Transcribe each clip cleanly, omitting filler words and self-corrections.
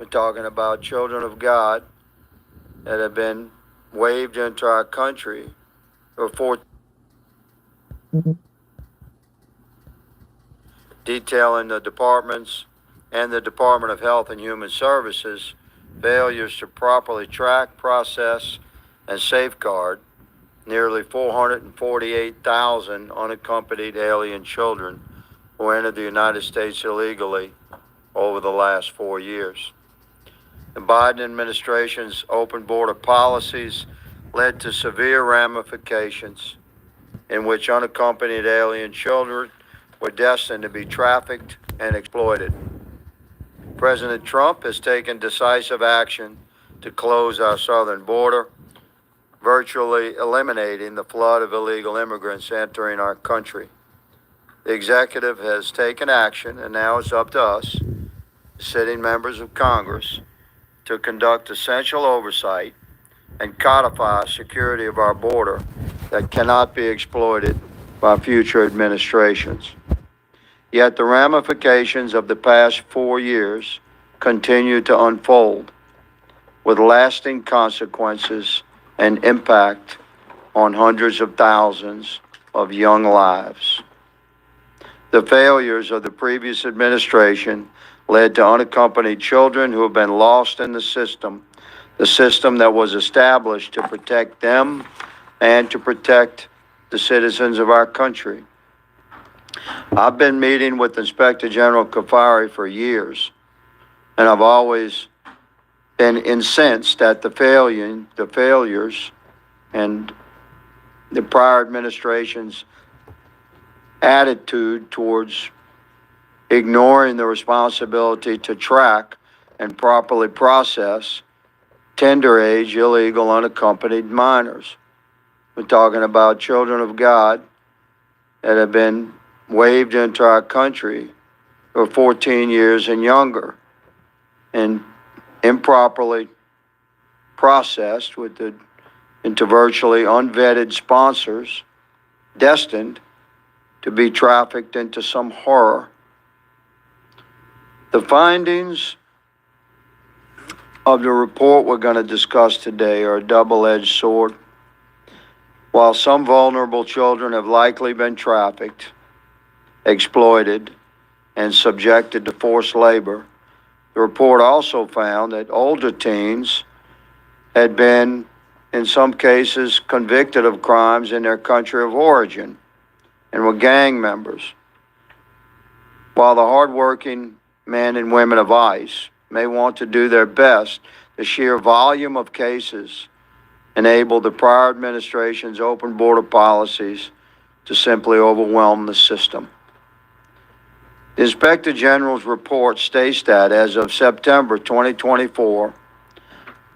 We're talking about children of God that have been waved into our country for detailing the departments and the Department of Health and Human Services failures to properly track, process, and safeguard nearly 448,000 unaccompanied alien children who entered the United States illegally over the last 4 years. The Biden administration's open border policies led to severe ramifications in which unaccompanied alien children were destined to be trafficked and exploited. President Trump has taken decisive action to close our southern border, virtually eliminating the flood of illegal immigrants entering our country. The executive has taken action, and now it's up to us, sitting members of Congress, to conduct essential oversight and codify security of our border that cannot be exploited by future administrations. Yet the ramifications of the past 4 years continue to unfold with lasting consequences and impact on hundreds of thousands of young lives. The failures of the previous administration led to unaccompanied children who have been lost in the system that was established to protect them and to protect the citizens of our country. I've been meeting with Inspector General Kafari for years, and I've always been incensed at the failures and the prior administration's attitude towards ignoring the responsibility to track and properly process tender-age, illegal, unaccompanied minors. We're talking about children of God that have been waved into our country for 14 years and younger and improperly processed into virtually unvetted sponsors destined to be trafficked into some horror. The findings of the report we're going to discuss today are a double-edged sword. While some vulnerable children have likely been trafficked, exploited, and subjected to forced labor, the report also found that older teens had been, in some cases, convicted of crimes in their country of origin and were gang members. While the hardworking men and women of ICE may want to do their best, the sheer volume of cases enabled the prior administration's open border policies to simply overwhelm the system. The Inspector General's report states that as of September 2024,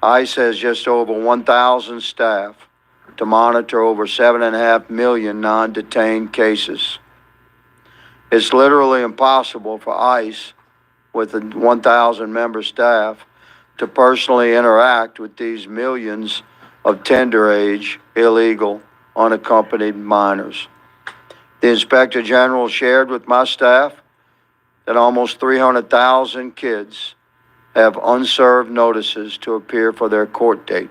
ICE has just over 1,000 staff to monitor over 7.5 million non-detained cases. It's literally impossible for ICE with a 1,000-member staff to personally interact with these millions of tender-age, illegal, unaccompanied minors. The Inspector General shared with my staff that almost 300,000 kids have unserved notices to appear for their court date.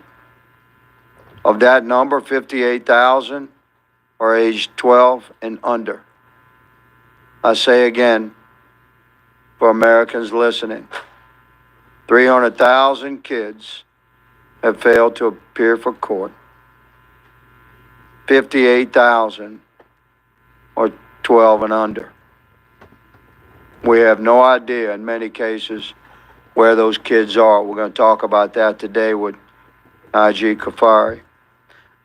Of that number, 58,000 are aged 12 and under. I say again, for Americans listening, 300,000 kids have failed to appear for court. 58,000 are 12 and under. We have no idea in many cases where those kids are. We're going to talk about that today with DIGG Kafari.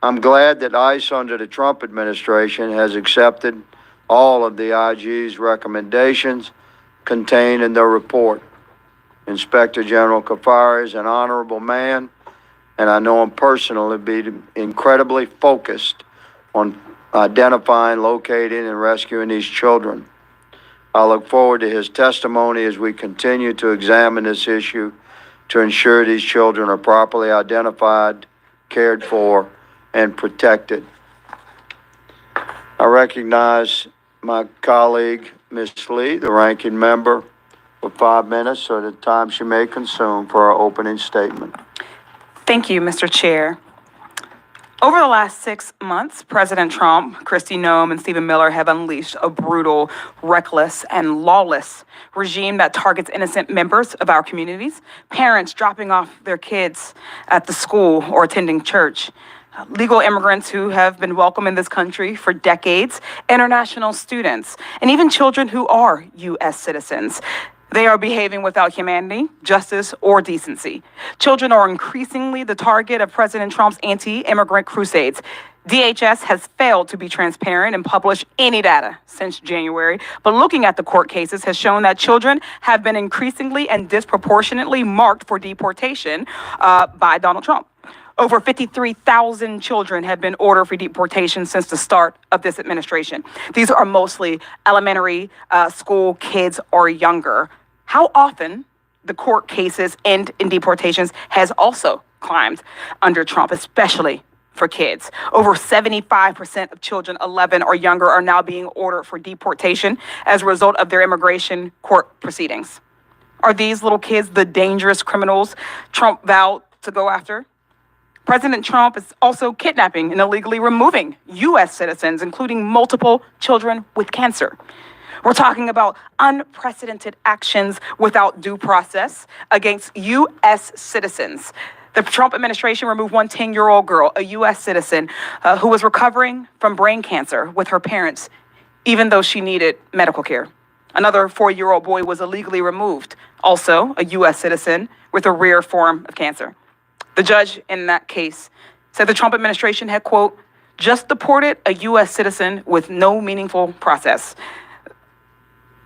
I'm glad that ICE under the Trump administration has accepted all of the IG's recommendations contained in the report. Inspector General Kafari is an honorable man, and I know him personally to be incredibly focused on identifying, locating, and rescuing these children. I look forward to his testimony as we continue to examine this issue to ensure these children are properly identified, cared for, and protected. I recognize my colleague, Ms. Lee, the ranking member for 5 minutes or the time she may consume for her opening statement. Thank you, Mr. Chair. Over the last 6 months, President Trump, Kristi Noem, and Stephen Miller have unleashed a brutal, reckless, and lawless regime that targets innocent members of our communities, parents dropping off their kids at the school or attending church, legal immigrants who have been welcome in this country for decades, international students, and even children who are U.S. citizens. They are behaving without humanity, justice, or decency. Children are increasingly the target of President Trump's anti-immigrant crusades. DHS has failed to be transparent and publish any data since January, but looking at the court cases has shown that children have been increasingly and disproportionately marked for deportation by Donald Trump. Over 53,000 children have been ordered for deportation since the start of this administration. These are mostly elementary school kids or younger. How often the court cases end in deportations has also climbed under Trump, especially for kids. Over 75% of children 11 or younger are now being ordered for deportation as a result of their immigration court proceedings. Are these little kids the dangerous criminals Trump vowed to go after? President Trump is also kidnapping and illegally removing U.S. citizens, including multiple children with cancer. We're talking about unprecedented actions without due process against U.S. citizens. The Trump administration removed one 10-year-old girl, a U.S. citizen, who was recovering from brain cancer with her parents, even though she needed medical care. Another 4-year-old boy was illegally removed, also a U.S. citizen with a rare form of cancer. The judge in that case said the Trump administration had, quote, just deported a U.S. citizen with no meaningful process.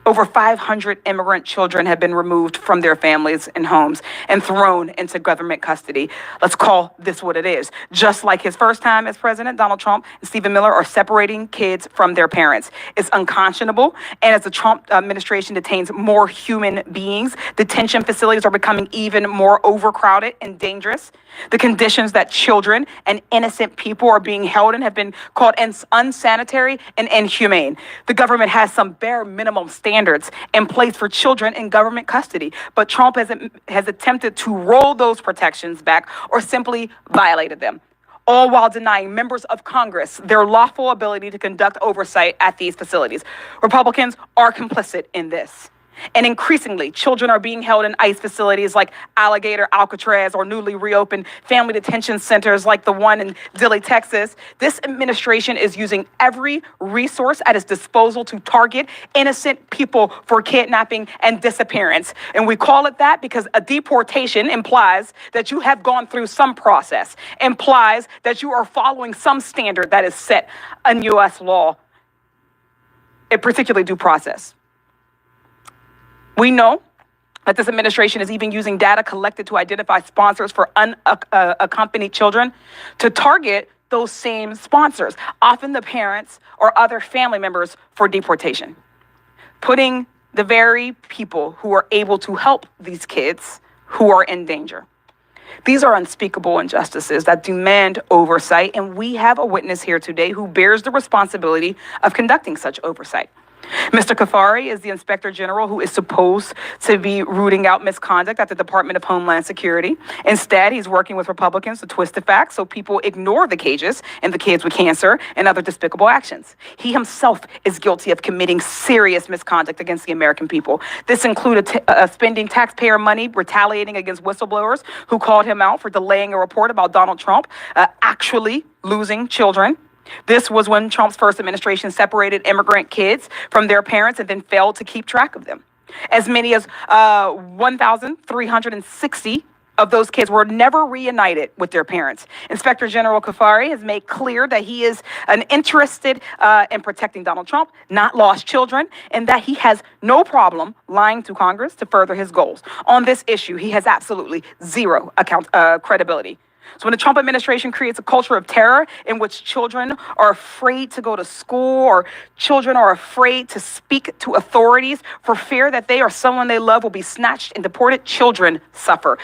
Over 500 immigrant children have been removed from their families and homes and thrown into government custody. Let's call this what it is. Just like his first time as president, Donald Trump and Stephen Miller are separating kids from their parents. It's unconscionable. And as the Trump administration detains more human beings, detention facilities are becoming even more overcrowded and dangerous. The conditions that children and innocent people are being held in have been called unsanitary and inhumane. The government has some bare minimum standards in place for children in government custody, but Trump has attempted to roll those protections back or simply violated them, all while denying members of Congress their lawful ability to conduct oversight at these facilities. Republicans are complicit in this. And increasingly, children are being held in ICE facilities like Alligator, Alcatraz, or newly reopened family detention centers like the one in Dilley, Texas. This administration is using every resource at its disposal to target innocent people for kidnapping and disappearance. And we call it that because a deportation implies that you have gone through some process, implies that you are following some standard that is set in U.S. law, particularly due process. We know that this administration is even using data collected to identify sponsors for unaccompanied children to target those same sponsors, often the parents or other family members, for deportation, putting the very people who are able to help these kids who are in danger. These are unspeakable injustices that demand oversight, and we have a witness here today who bears the responsibility of conducting such oversight. Mr. Kafari is the Inspector General who is supposed to be rooting out misconduct at the Department of Homeland Security. Instead, he's working with Republicans to twist the facts so people ignore the cages and the kids with cancer and other despicable actions. He himself is guilty of committing serious misconduct against the American people. This included spending taxpayer money retaliating against whistleblowers who called him out for delaying a report about Donald Trump actually losing children. This was when Trump's first administration separated immigrant kids from their parents and then failed to keep track of them. As many as 1,360 of those kids were never reunited with their parents. Inspector General Kafari has made clear that he is interested in protecting Donald Trump, not lost children, and that he has no problem lying to Congress to further his goals. On this issue, he has absolutely zero credibility. So when the Trump administration creates a culture of terror in which children are afraid to go to school or children are afraid to speak to authorities for fear that they or someone they love will be snatched and deported, children suffer.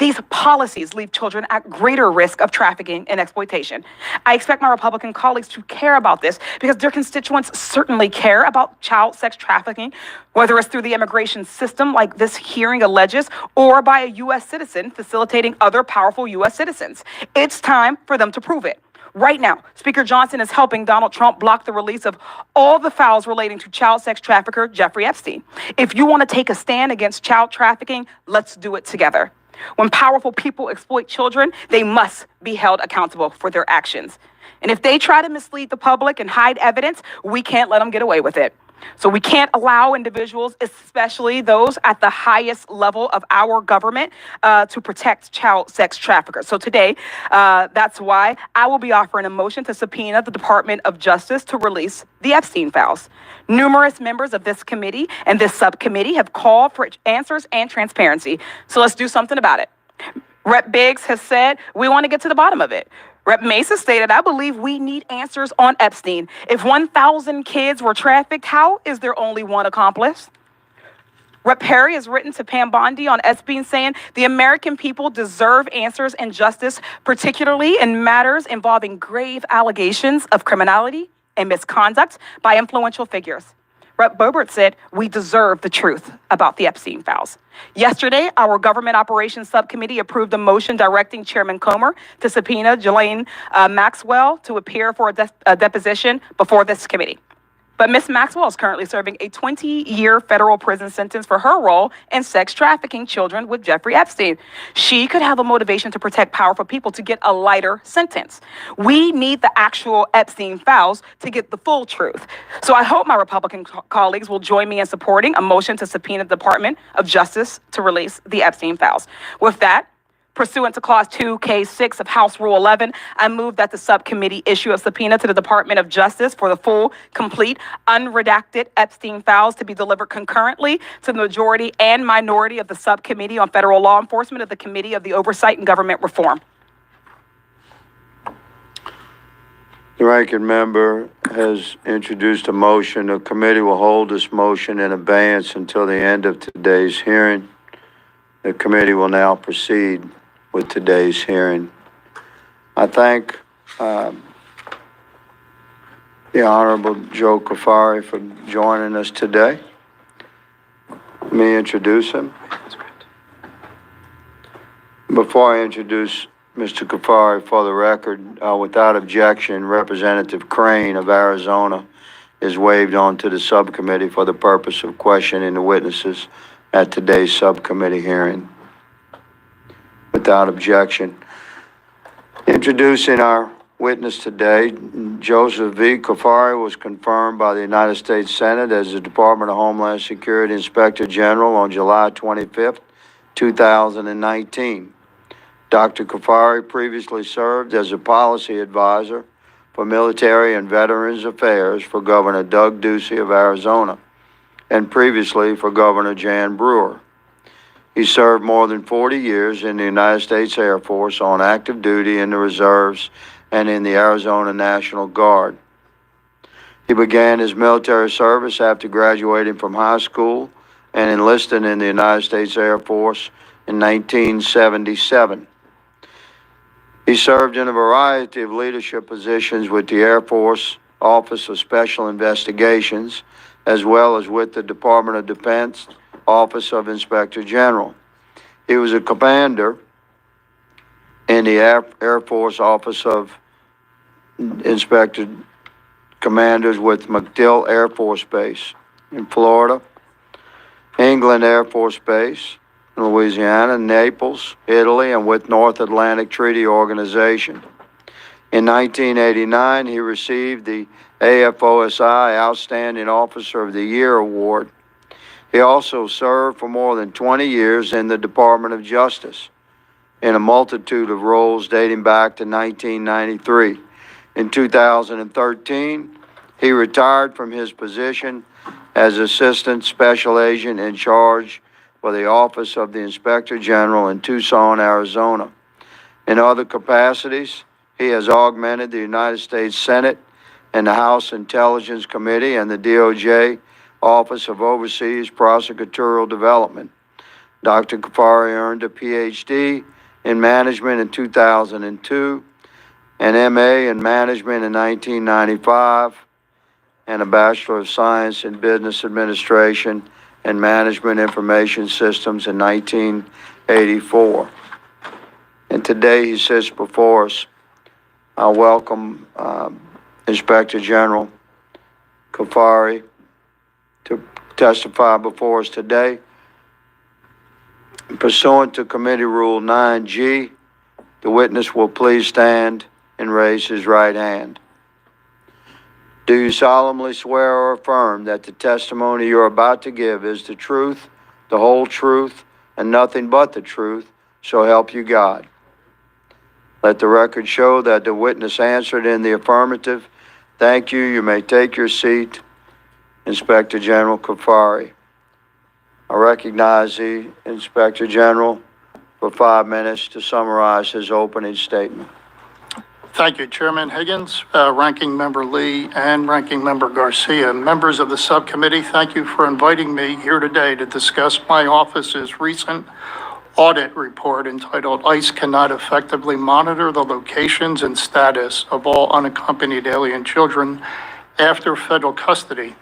These policies leave children at greater risk of trafficking and exploitation. I expect my Republican colleagues to care about this because their constituents certainly care about child sex trafficking, whether it's through the immigration system, like this hearing alleges, or by a U.S. citizen facilitating other powerful U.S. citizens. It's time for them to prove it. Right now, Speaker Johnson is helping Donald Trump block the release of all the files relating to child sex trafficker Jeffrey Epstein. If you want to take a stand against child trafficking, let's do it together. When powerful people exploit children, they must be held accountable for their actions. And if they try to mislead the public and hide evidence, we can't let them get away with it. So we can't allow individuals, especially those at the highest level of our government, to protect child sex traffickers. So today, that's why I will be offering a motion to subpoena the Department of Justice to release the Epstein files. Numerous members of this committee and this subcommittee have called for answers and transparency. So let's do something about it. Rep. Biggs has said we want to get to the bottom of it. Rep. Mesa stated, I believe we need answers on Epstein. If 1,000 kids were trafficked, how is there only one accomplice? Rep. Perry has written to Pam Bondi on Epstein saying the American people deserve answers and justice, particularly in matters involving grave allegations of criminality and misconduct by influential figures. Rep. Boebert said, we deserve the truth about the Epstein files. Yesterday, our Government Operations Subcommittee approved a motion directing Chairman Comer to subpoena Ghislaine Maxwell to appear for a deposition before this committee. But Ms. Maxwell is currently serving a 20-year federal prison sentence for her role in sex trafficking children with Jeffrey Epstein. She could have a motivation to protect powerful people to get a lighter sentence. We need the actual Epstein files to get the full truth. So I hope my Republican colleagues will join me in supporting a motion to subpoena the Department of Justice to release the Epstein files. With that, pursuant to Clause 2K6 of House Rule 11, I move that the subcommittee issue a subpoena to the Department of Justice for the full, complete, unredacted Epstein files to be delivered concurrently to the majority and minority of the Subcommittee on Federal Law Enforcement of the Committee of the Oversight and Government Reform. The ranking member has introduced a motion. The committee will hold this motion in abeyance until the end of today's hearing. The committee will now proceed with today's hearing. I thank the Honorable Joe Kafari for joining us today. Let me introduce him. Before I introduce Mr. Kafari, for the record, without objection, Representative Crane of Arizona is waived onto the subcommittee for the purpose of questioning the witnesses at today's subcommittee hearing. Without objection. Introducing our witness today, Joseph V. Kafari was confirmed by the United States Senate as the Department of Homeland Security Inspector General on July 25th, 2019. Dr. Kafari previously served as a policy advisor for Military and Veterans Affairs for Governor Doug Ducey of Arizona, and previously for Governor Jan Brewer. He served more than 40 years in the United States Air Force on active duty in the reserves and in the Arizona National Guard. He began his military service after graduating from high school and enlisted in the United States Air Force in 1977. He served in a variety of leadership positions with the Air Force Office of Special Investigations, as well as with the Department of Defense Office of Inspector General. He was a commander in the Air Force Office of Inspector Commanders with MacDill Air Force Base in Florida, England Air Force Base in Louisiana, Naples, Italy, and with North Atlantic Treaty Organization. In 1989, he received the AFOSI Outstanding Officer of the Year Award. He also served for more than 20 years in the Department of Justice in a multitude of roles dating back to 1993. In 2013, he retired from his position as Assistant Special Agent in charge for the Office of the Inspector General in Tucson, Arizona. In other capacities, he has augmented the United States Senate and the House Intelligence Committee and the DOJ Office of Overseas Prosecutorial Development. Dr. Kafari earned a PhD in management in 2002, an MA in management in 1995, and a Bachelor of Science in Business Administration and Management Information Systems in 1984. And today he sits before us. I welcome Inspector General Kafari to testify before us today. Pursuant to Committee Rule 9G, the witness will please stand and raise his right hand. Do you solemnly swear or affirm that the testimony you're about to give is the truth, the whole truth, and nothing but the truth, so help you God? Let the record show that the witness answered in the affirmative. Thank you. You may take your seat, Inspector General Kafari. I recognize the Inspector General for 5 minutes to summarize his opening statement. Thank you, Chairman Higgins, Ranking Member Lee, and Ranking Member Garcia. Members of the subcommittee, thank you for inviting me here today to discuss my office's recent audit report entitled ICE Cannot Effectively Monitor the Locations and Status of All Unaccompanied Alien Children After Federal Custody.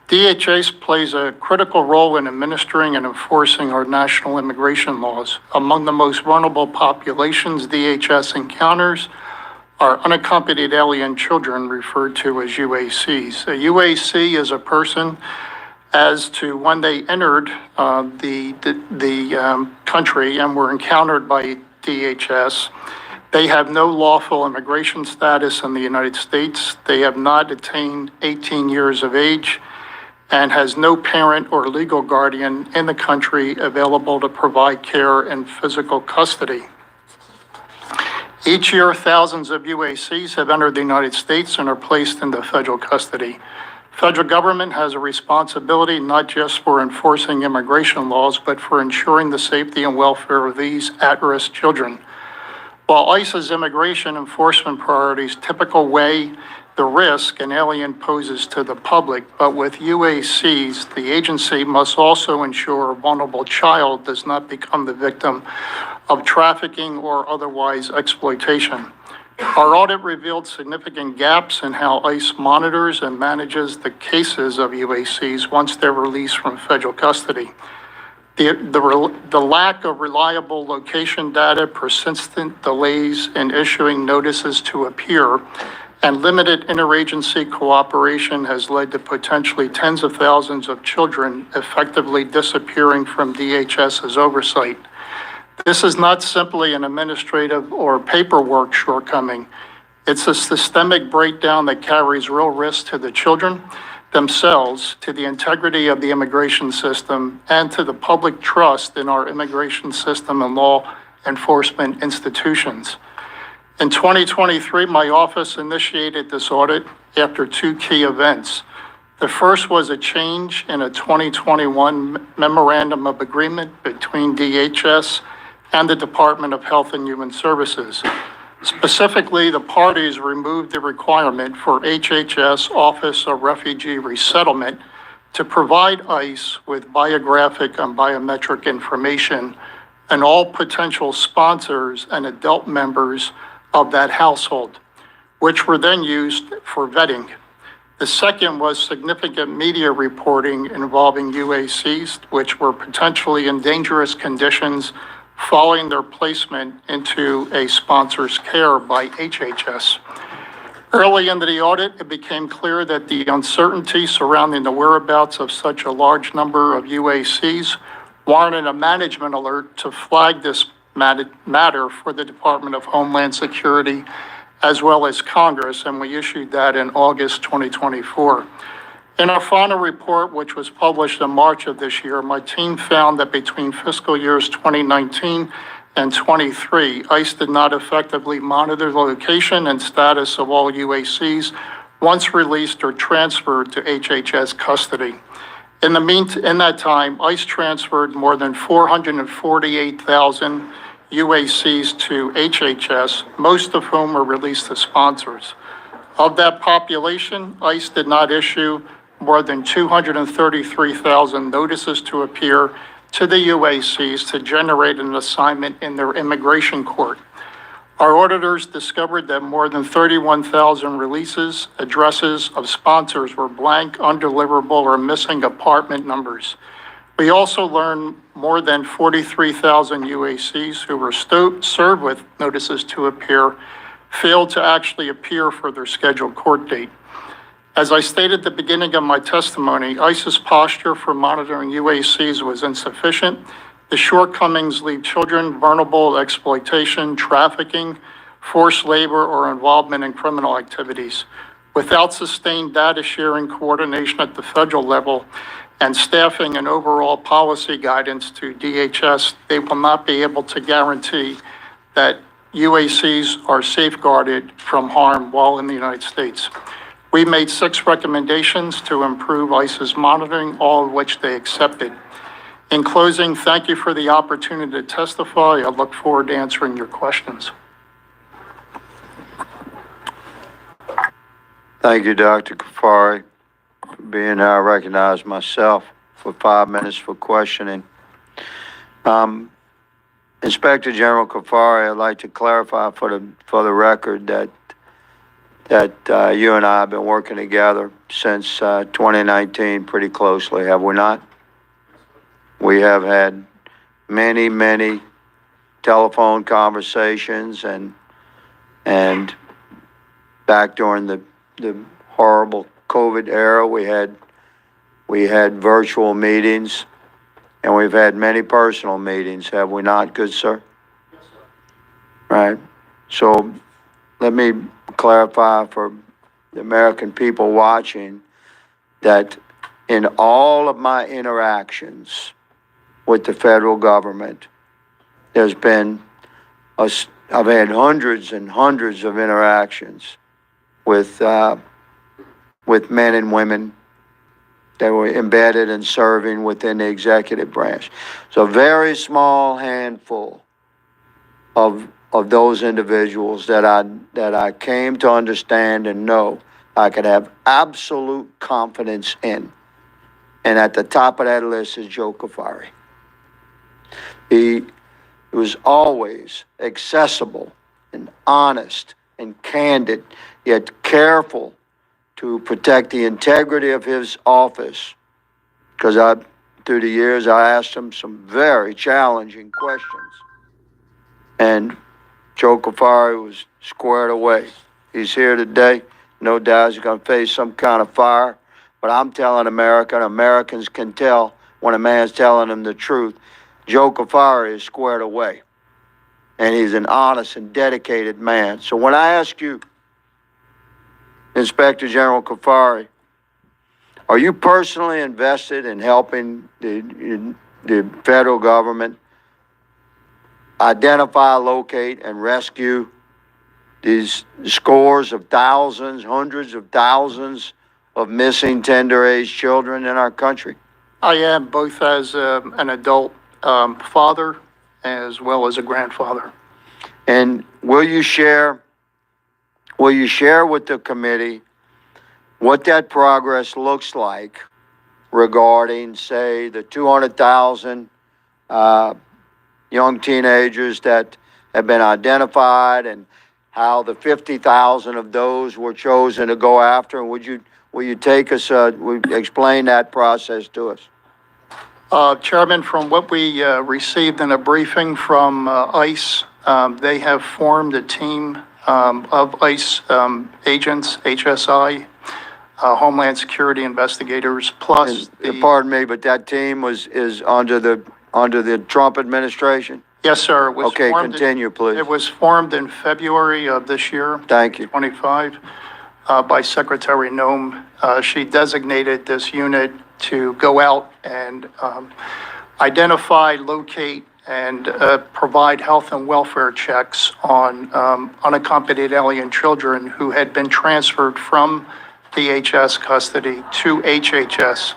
DHS plays a critical role in administering and enforcing our national immigration laws. Among the most vulnerable populations DHS encounters are unaccompanied alien children, referred to as UACs. A UAC is a person as to when they entered the country and were encountered by DHS. They have no lawful immigration status in the United States. They have not attained 18 years of age and has no parent or legal guardian in the country available to provide care and physical custody. Each year, thousands of UACs have entered the United States and are placed into federal custody. Federal government has a responsibility not just for enforcing immigration laws, but for ensuring the safety and welfare of these at-risk children. While ICE's immigration enforcement priorities typically weigh the risk an alien poses to the public, but with UACs, the agency must also ensure a vulnerable child does not become the victim of trafficking or otherwise exploitation. Our audit revealed significant gaps in how ICE monitors and manages the cases of UACs once they're released from federal custody. The lack of reliable location data, persistent delays in issuing notices to appear, and limited interagency cooperation has led to potentially tens of thousands of children effectively disappearing from DHS's oversight. This is not simply an administrative or paperwork shortcoming. It's a systemic breakdown that carries real risk to the children themselves, to the integrity of the immigration system, and to the public trust in our immigration system and law enforcement institutions. In 2023, my office initiated this audit after two key events. The first was a change in a 2021 Memorandum of Agreement between DHS and the Department of Health and Human Services. Specifically, the parties removed the requirement for HHS Office of Refugee Resettlement to provide ICE with biographic and biometric information and all potential sponsors and adult members of that household, which were then used for vetting. The second was significant media reporting involving UACs, which were potentially in dangerous conditions following their placement into a sponsor's care by HHS. Early into the audit, it became clear that the uncertainty surrounding the whereabouts of such a large number of UACs warranted a management alert to flag this matter for the Department of Homeland Security as well as Congress, and we issued that in August 2024. In our final report, which was published in March of this year, my team found that between fiscal years 2019 and 23, ICE did not effectively monitor the location and status of all UACs once released or transferred to HHS custody. In that time, ICE transferred more than 448,000 UACs to HHS, most of whom were released to sponsors. Of that population, ICE did not issue more than 233,000 notices to appear to the UACs to generate an assignment in their immigration court. Our auditors discovered that more than 31,000 releases, addresses of sponsors were blank, undeliverable, or missing apartment numbers. We also learned more than 43,000 UACs who were served with notices to appear failed to actually appear for their scheduled court date. As I stated at the beginning of my testimony, ICE's posture for monitoring UACs was insufficient. The shortcomings leave children vulnerable to exploitation, trafficking, forced labor, or involvement in criminal activities. Without sustained data sharing coordination at the federal level and staffing and overall policy guidance to DHS, they will not be able to guarantee that UACs are safeguarded from harm while in the United States. We made 6 recommendations to improve ICE's monitoring, all of which they accepted. In closing, thank you for the opportunity to testify. I look forward to answering your questions. Thank you, Dr. Kafari, for being here. I recognize myself for 5 minutes for questioning. Inspector General Kafari, I'd like to clarify for the record that you and I have been working together since 2019 pretty closely, have we not? We have had many telephone conversations and back during the horrible COVID era, we had virtual meetings, and we've had many personal meetings, have we not, good sir? Yes, sir. Right. So let me clarify for the American people watching that in all of my interactions with the federal government, I've had hundreds and hundreds of interactions with men and women that were embedded and serving within the executive branch. So a very small handful of those individuals that I came to understand and know I could have absolute confidence in. And at the top of that list is Joe Kafari. He was always accessible and honest and candid, yet careful to protect the integrity of his office. Because through the years, I asked him some very challenging questions. And Joe Kafari was squared away. He's here today. No doubt he's going to face some kind of fire. But I'm telling America, and Americans can tell when a man's telling them the truth. Joe Kafari is squared away. And he's an honest and dedicated man. So when I ask you, Inspector General Kafari, are you personally invested in helping the federal government identify, locate, and rescue these scores of thousands, hundreds of thousands of missing tender-age children in our country? I am, both as an adult father as well as a grandfather. And will you share with the committee what that progress looks like regarding, say, the 200,000 young teenagers that have been identified, and how the 50,000 of those were chosen to go after? And will you take us, explain that process to us? Chairman, from what we received in a briefing from ICE, they have formed a team of ICE agents, HSI, Homeland Security investigators, plus pardon me, but that team is under the Trump administration? Yes, sir. It was okay, continue, please. It was formed in February of this year. Thank you. 25, by Secretary Nome. She designated this unit to go out and identify, locate, and provide health and welfare checks on unaccompanied alien children who had been transferred from DHS custody to HHS.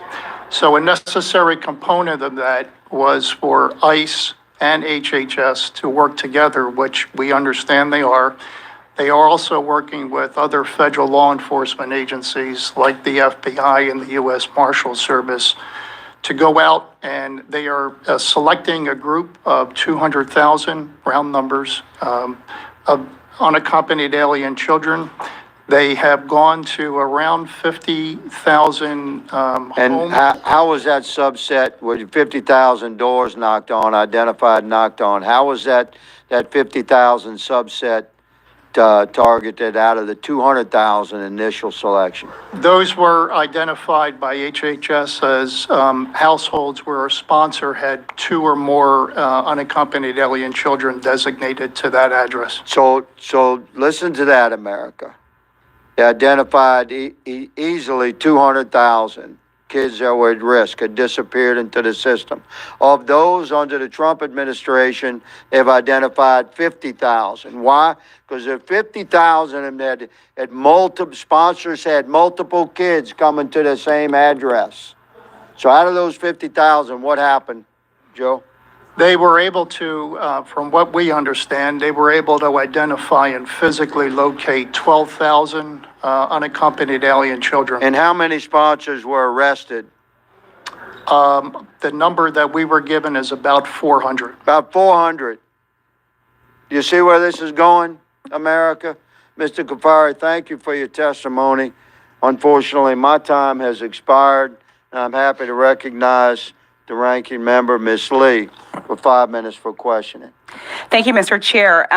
So a necessary component of that was for ICE and HHS to work together, which we understand they are. They are also working with other federal law enforcement agencies like the FBI and the U.S. Marshal Service to go out, and they are selecting a group of 200,000, round numbers, of unaccompanied alien children. They have gone to around 50,000 And homes. how was that subset, with 50,000 doors knocked on, identified, knocked on? How was that 50,000 subset targeted out of the 200,000 initial selection? Those were identified by HHS as households where a sponsor had 2 or more unaccompanied alien children designated to that address. So listen to that, America. They identified easily 200,000 kids that were at risk, had disappeared into the system. Of those under the Trump administration, they've identified 50,000. Why? Because there are 50,000 of them had multiple sponsors, had multiple kids coming to the same address. So out of those 50,000, what happened, Joe? They were able to, from what we understand, they were able to identify and physically locate 12,000 unaccompanied alien children. And how many sponsors were arrested? The number that we were given is about 400. About 400. Do you see where this is going, America? Mr. Kafari, thank you for your testimony. Unfortunately, my time has expired, and I'm happy to recognize the ranking member, Ms. Lee, for 5 minutes for questioning. Thank you, Mr. Chair.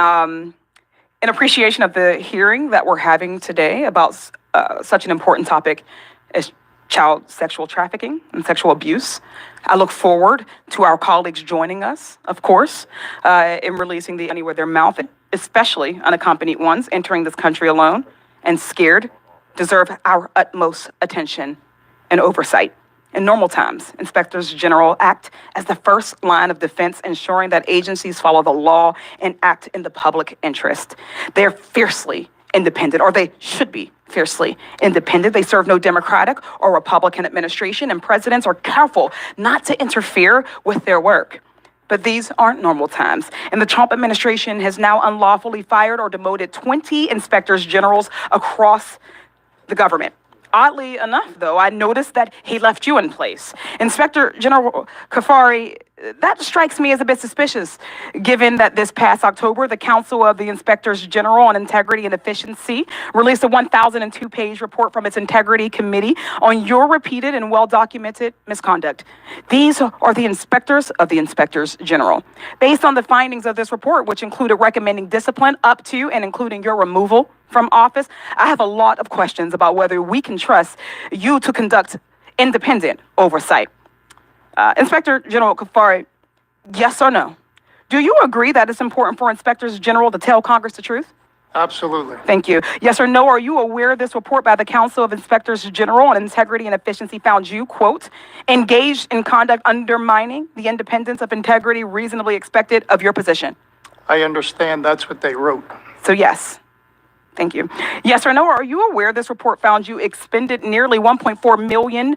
In appreciation of the hearing that we're having today about such an important topic as child sexual trafficking and sexual abuse, I look forward to our colleagues joining us, of course, in releasing the money where their mouth, especially unaccompanied ones entering this country alone and scared, deserve our utmost attention and oversight. In normal times, inspectors general act as the first line of defense, ensuring that agencies follow the law and act in the public interest. They're fiercely independent, or they should be fiercely independent. They serve no Democratic or Republican administration, and presidents are careful not to interfere with their work. But these aren't normal times, and the Trump administration has now unlawfully fired or demoted 20 inspectors generals across the government. Oddly enough, though, I noticed that he left you in place. Inspector General Kafari, that strikes me as a bit suspicious, given that this past October, the Council of the Inspectors General on Integrity and Efficiency released a 1,002-page report from its Integrity Committee on your repeated and well-documented misconduct. These are the inspectors of the Inspectors General. Based on the findings of this report, which included recommending discipline up to and including your removal from office, I have a lot of questions about whether we can trust you to conduct independent oversight. Inspector General Kafari, yes or no? Do you agree that it's important for inspectors general to tell Congress the truth? Absolutely. Thank you. Yes or no, are you aware this report by the Council of Inspectors General on Integrity and Efficiency found you, quote, engaged in conduct undermining the independence of integrity reasonably expected of your position? I understand that's what they wrote. So yes. Thank you. Yes or no, are you aware this report found you expended nearly $1.4 million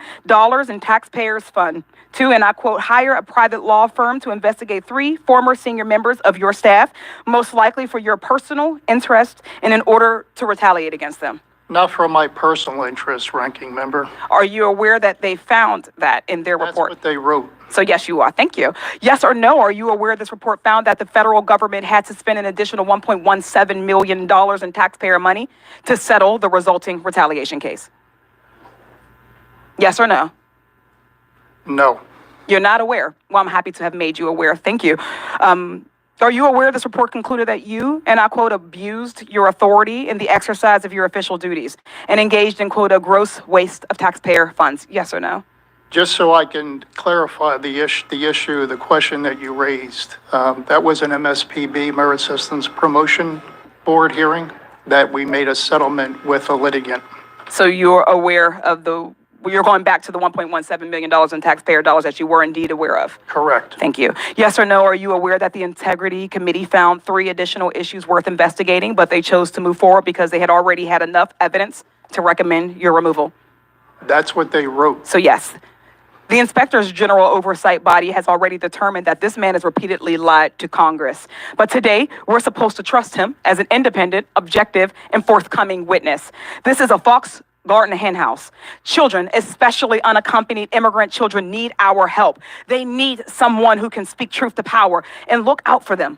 in taxpayers' funds to, and I quote, hire a private law firm to investigate 3 former senior members of your staff, most likely for your personal interest and in order to retaliate against them? Not for my personal interest, ranking member. Are you aware that they found that in their report? That's what they wrote. So yes, you are. Thank you. Yes or no, are you aware this report found that the federal government had to spend an additional $1.17 million in taxpayer money to settle the resulting retaliation case? Yes or no? No. You're not aware. Well, I'm happy to have made you aware. Thank you. Are you aware this report concluded that you, and I quote, abused your authority in the exercise of your official duties and engaged in, quote, a gross waste of taxpayer funds? Yes or no? Just so I can clarify the question that you raised, that was an MSPB, Merit Systems Promotion Board hearing that we made a settlement with a litigant. So you're aware of you're going back to the $1.17 million in taxpayer dollars that you were indeed aware of? Correct. Thank you. Yes or no, are you aware that the Integrity Committee found 3 additional issues worth investigating, but they chose to move forward because they had already had enough evidence to recommend your removal? That's what they wrote. So yes. The Inspectors General Oversight Body has already determined that this man has repeatedly lied to Congress. But today, we're supposed to trust him as an independent, objective, and forthcoming witness. This is a Fox garden hen house. Children, especially unaccompanied immigrant children, need our help. They need someone who can speak truth to power and look out for them.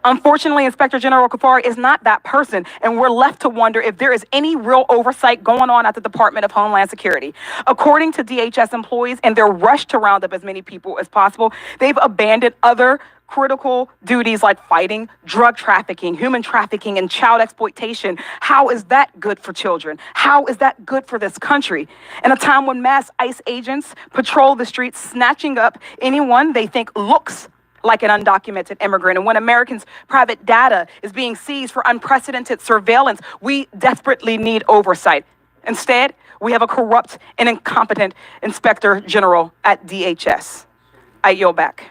Unfortunately, Inspector General Kafari is not that person, and we're left to wonder if there is any real oversight going on at the Department of Homeland Security. According to DHS employees, in their rush to round up as many people as possible, they've abandoned other critical duties like fighting drug trafficking, human trafficking, and child exploitation. How is that good for children? How is that good for this country? In a time when mass ICE agents patrol the streets, snatching up anyone they think looks like an undocumented immigrant, and when Americans' private data is being seized for unprecedented surveillance, we desperately need oversight. Instead, we have a corrupt and incompetent Inspector General at DHS. I yield back.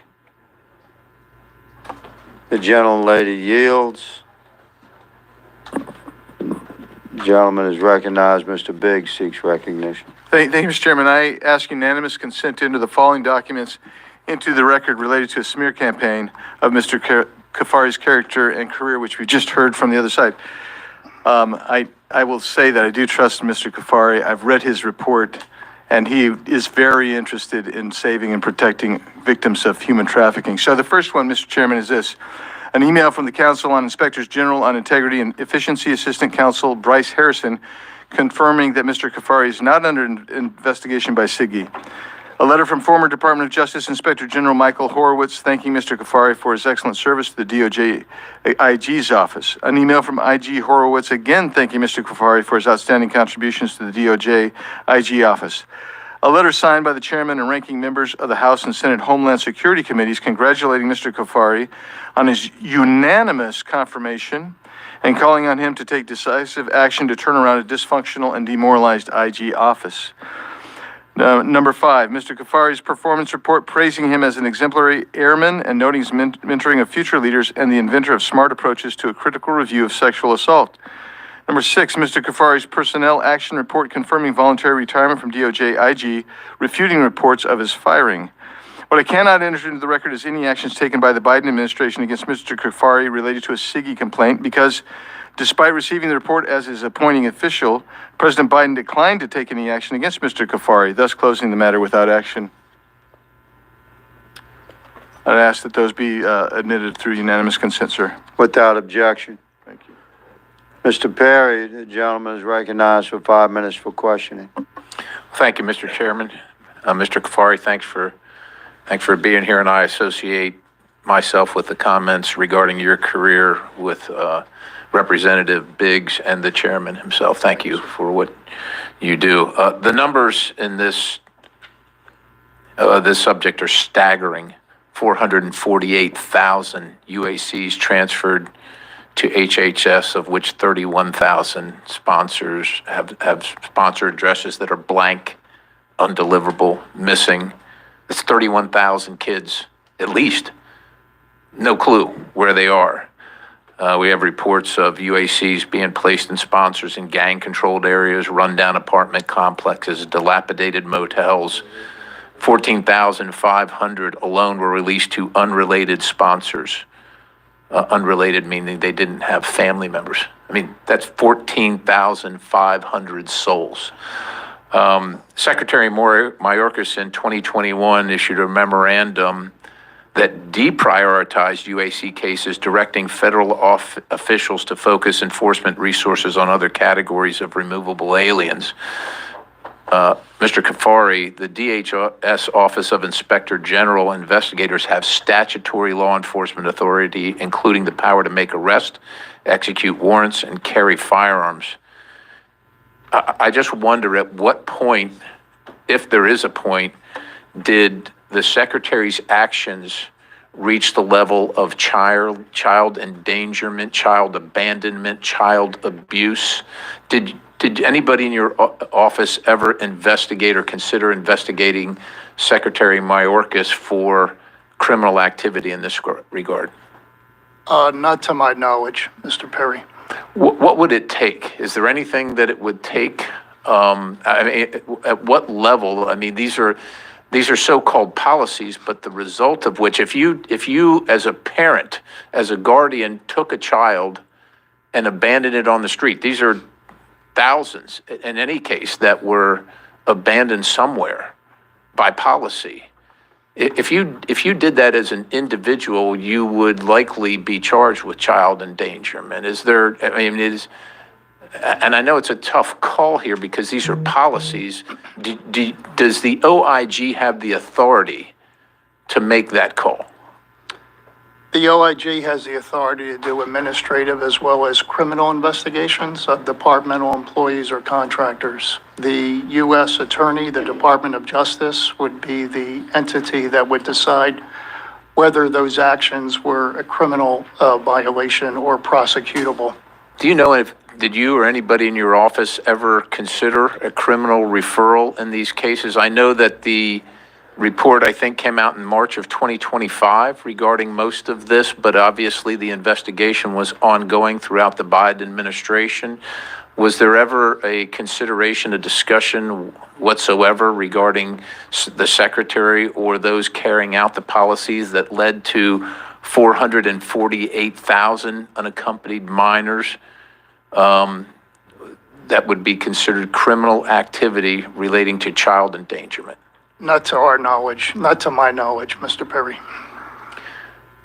The gentlelady yields. The gentleman is recognized. Mr. Biggs seeks recognition. Thank you, Mr. Chairman. I ask unanimous consent to enter the following documents into the record related to a smear campaign of Mr. Kafari's character and career, which we just heard from the other side. I will say that I do trust Mr. Kafari. I've read his report, and he is very interested in saving and protecting victims of human trafficking. So the first one, Mr. Chairman, is this. An email from the Council on Inspectors General on Integrity and Efficiency Assistant Counsel Bryce Harrison confirming that Mr. Kafari is not under investigation by DIGG. A letter from former Department of Justice Inspector General Michael Horowitz thanking Mr. Kafari for his excellent service to the DOJ IG's office. An email from IG Horowitz again thanking Mr. Kafari for his outstanding contributions to the DOJ IG office. A letter signed by the chairman and ranking members of the House and Senate Homeland Security Committees congratulating Mr. Kafari on his unanimous confirmation and calling on him to take decisive action to turn around a dysfunctional and demoralized IG office. Number 5, Mr. Kafari's performance report praising him as an exemplary airman and noting his mentoring of future leaders and the inventor of smart approaches to a critical review of sexual assault. Number 6, Mr. Kafari's personnel action report confirming voluntary retirement from DOJ IG, refuting reports of his firing. What I cannot enter into the record is any actions taken by the Biden administration against Mr. Kafari related to a DIGG complaint because despite receiving the report as his appointing official, President Biden declined to take any action against Mr. Kafari, thus closing the matter without action. I'd ask that those be admitted through unanimous consent, sir. Without objection. Thank you. Mr. Perry, the gentleman is recognized for 5 minutes for questioning. Thank you, Mr. Chairman. Mr. Kafari, thanks for being here, and I associate myself with the comments regarding your career with Representative Biggs and the chairman himself. Thank you for what you do. The numbers in this subject are staggering. 448,000 UACs transferred to HHS, of which 31,000 sponsors have sponsor addresses that are blank, undeliverable, missing. It's 31,000 kids, at least. No clue where they are. We have reports of UACs being placed in sponsors in gang-controlled areas, rundown apartment complexes, dilapidated motels. 14,500 alone were released to unrelated sponsors. Unrelated meaning they didn't have family members. I mean, that's 14,500 souls. Secretary Mayorkas in 2021 issued a memorandum that deprioritized UAC cases, directing federal officials to focus enforcement resources on other categories of removable aliens. Mr. Kafari, the DHS Office of Inspector General investigators have statutory law enforcement authority, including the power to make arrests, execute warrants, and carry firearms. I just wonder at what point, if there is a point, did the Secretary's actions reach the level of child endangerment, child abandonment, child abuse? Did anybody in your office ever investigate or consider investigating Secretary Mayorkas for criminal activity in this regard? Not to my knowledge, Mr. Perry. What would it take? Is there anything that it would take? I mean, at what level? I mean, these are so-called policies, but the result of which, if you as a parent, as a guardian, took a child and abandoned it on the street, these are thousands in any case that were abandoned somewhere by policy. If you did that as an individual, you would likely be charged with child endangerment. Is there, I mean, and I know it's a tough call here because these are policies. Does the OIG have the authority to make that call? The OIG has the authority to do administrative as well as criminal investigations of departmental employees or contractors. The U.S. Attorney, the Department of Justice, would be the entity that would decide whether those actions were a criminal violation or prosecutable. Do you know did you or anybody in your office ever consider a criminal referral in these cases? I know that the report, I think, came out in March of 2025 regarding most of this, but obviously the investigation was ongoing throughout the Biden administration. Was there ever a consideration, a discussion whatsoever regarding the secretary or those carrying out the policies that led to 448,000 unaccompanied minors that would be considered criminal activity relating to child endangerment? Not to our knowledge, not to my knowledge, Mr. Perry.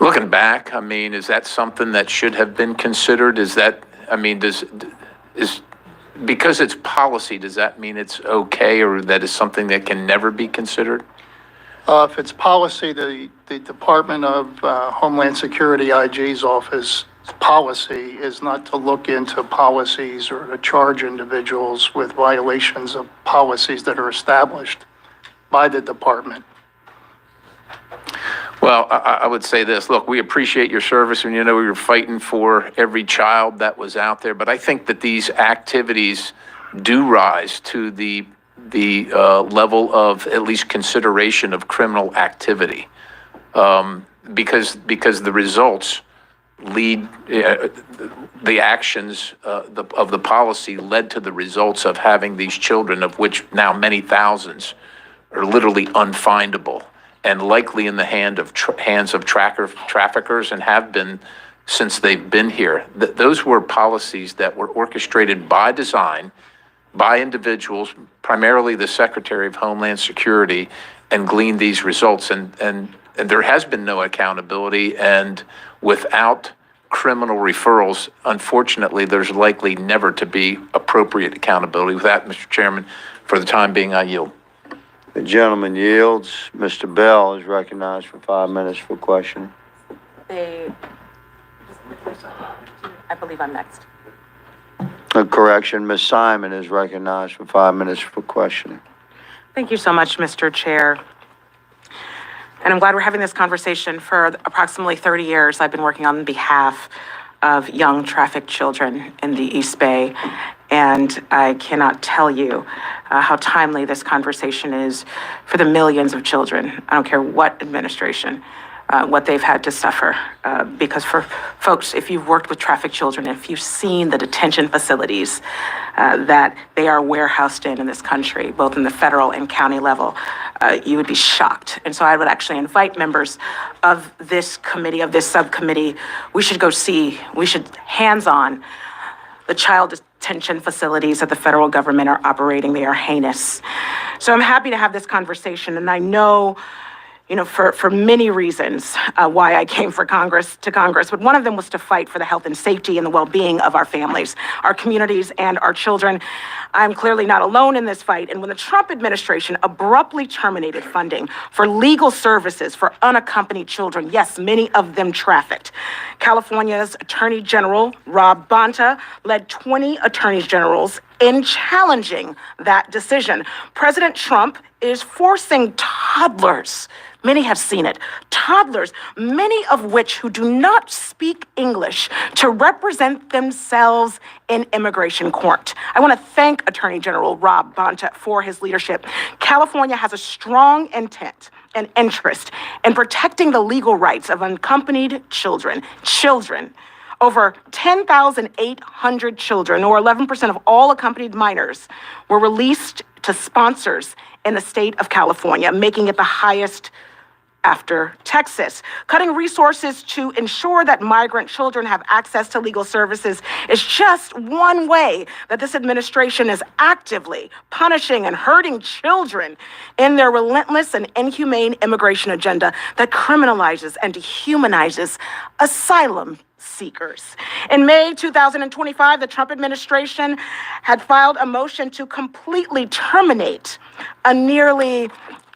Looking back, I mean, is that something that should have been considered? Is that, I mean, because it's policy, does that mean it's okay, or that is something that can never be considered? If it's policy, the Department of Homeland Security, IG's office policy is not to look into policies or to charge individuals with violations of policies that are established by the department. Well, I would say this. Look, we appreciate your service, and you know you're fighting for every child that was out there. But I think that these activities do rise to the level of at least consideration of criminal activity, because the results lead the actions of the policy led to the results of having these children, of which now many thousands are literally unfindable and likely in the hands of traffickers, and have been since they've been here. Those were policies that were orchestrated by design, by individuals, primarily the Secretary of Homeland Security, and gleaned these results. And there has been no accountability, and without criminal referrals, unfortunately, there's likely never to be appropriate accountability. With that, Mr. Chairman, for the time being, I yield. The gentleman yields. Mr. Bell is recognized for 5 minutes for questioning. I believe I'm next. A correction, Ms. Simon is recognized for 5 minutes for questioning. Thank you so much, Mr. Chair. And I'm glad we're having this conversation. For approximately 30 years, I've been working on behalf of young trafficked children in the East Bay. And I cannot tell you how timely this conversation is for the millions of children. I don't care what administration, what they've had to suffer. Because for folks, if you've worked with trafficked children, if you've seen the detention facilities that they are warehoused in this country, both in the federal and county level, you would be shocked. And so I would actually invite members of this committee, of this subcommittee, we should hands-on the child detention facilities that the federal government are operating. They are heinous. So I'm happy to have this conversation, and I know, for many reasons why I came to Congress, but one of them was to fight for the health and safety and the well-being of our families, our communities, and our children. I'm clearly not alone in this fight, and when the Trump administration abruptly terminated funding for legal services for unaccompanied children, yes, many of them trafficked, California's Attorney General, Rob Bonta, led 20 attorneys generals in challenging that decision. President Trump is forcing toddlers, many have seen it, toddlers, many of which who do not speak English, to represent themselves in immigration court. I want to thank Attorney General Rob Bonta for his leadership. California has a strong intent and interest in protecting the legal rights of unaccompanied children. Over 10,800 children, or 11% of all accompanied minors, were released to sponsors in the state of California, making it the highest after Texas. Cutting resources to ensure that migrant children have access to legal services is just one way that this administration is actively punishing and hurting children in their relentless and inhumane immigration agenda that criminalizes and dehumanizes asylum seekers. In May 2025, the Trump administration had filed a motion to completely terminate a nearly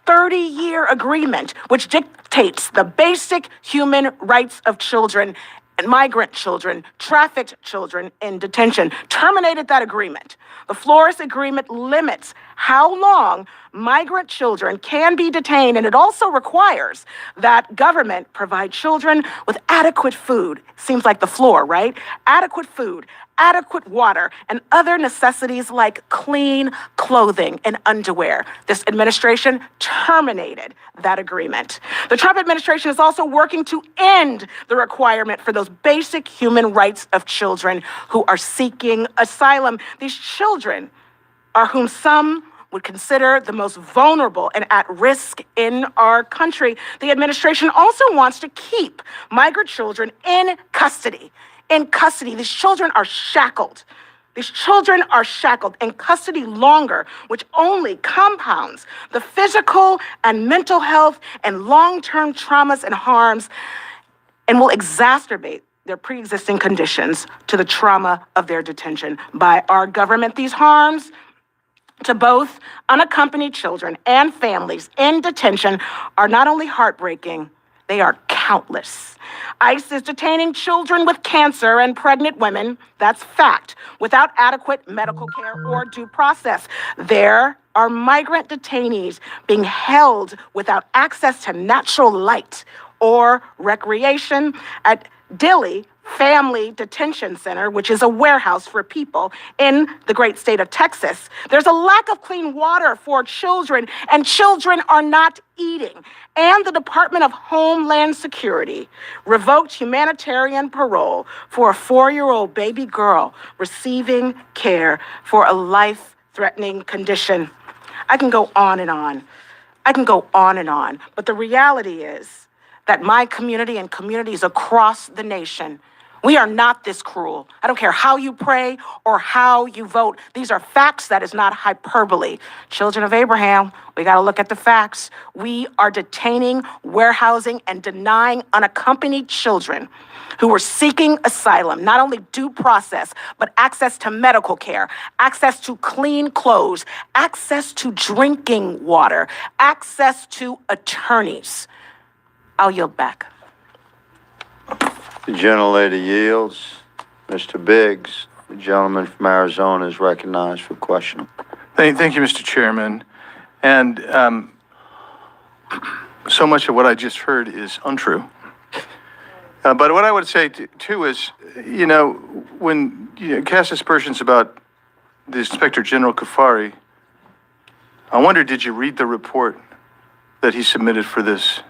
30-year agreement which dictates the basic human rights of children and migrant children, trafficked children in detention, terminated that agreement. The Flores Agreement limits how long migrant children can be detained, and it also requires that government provide children with adequate food. Seems like the floor, right? Adequate food, adequate water, and other necessities like clean clothing and underwear. This administration terminated that agreement. The Trump administration is also working to end the requirement for those basic human rights of children who are seeking asylum. These children are whom some would consider the most vulnerable and at risk in our country. The administration also wants to keep migrant children in custody. In custody, these children are shackled. These children are shackled in custody longer, which only compounds the physical and mental health and long-term traumas and harms and will exacerbate their pre-existing conditions to the trauma of their detention by our government. These harms to both unaccompanied children and families in detention are not only heartbreaking, they are countless. ICE is detaining children with cancer and pregnant women, that's fact, without adequate medical care or due process. There are migrant detainees being held without access to natural light or recreation at Dilley Family Detention Center, which is a warehouse for people in the great state of Texas. There's a lack of clean water for children, and children are not eating. And the Department of Homeland Security revoked humanitarian parole for a 4-year-old baby girl receiving care for a life-threatening condition. I can go on and on. I can go on and on. But the reality is that my community and communities across the nation, we are not this cruel. I don't care how you pray or how you vote. These are facts. That is not hyperbole. Children of Abraham, we got to look at the facts. We are detaining, warehousing, and denying unaccompanied children who were seeking asylum, not only due process, but access to medical care, access to clean clothes, access to drinking water, access to attorneys. I'll yield back. The gentlelady yields. Mr. Biggs, the gentleman from Arizona, is recognized for questioning. Thank you, Mr. Chairman. And so much of what I just heard is untrue. But what I would say too is, when you cast aspersions about the Inspector General Kafari, I wonder, did you read the report that he submitted for this?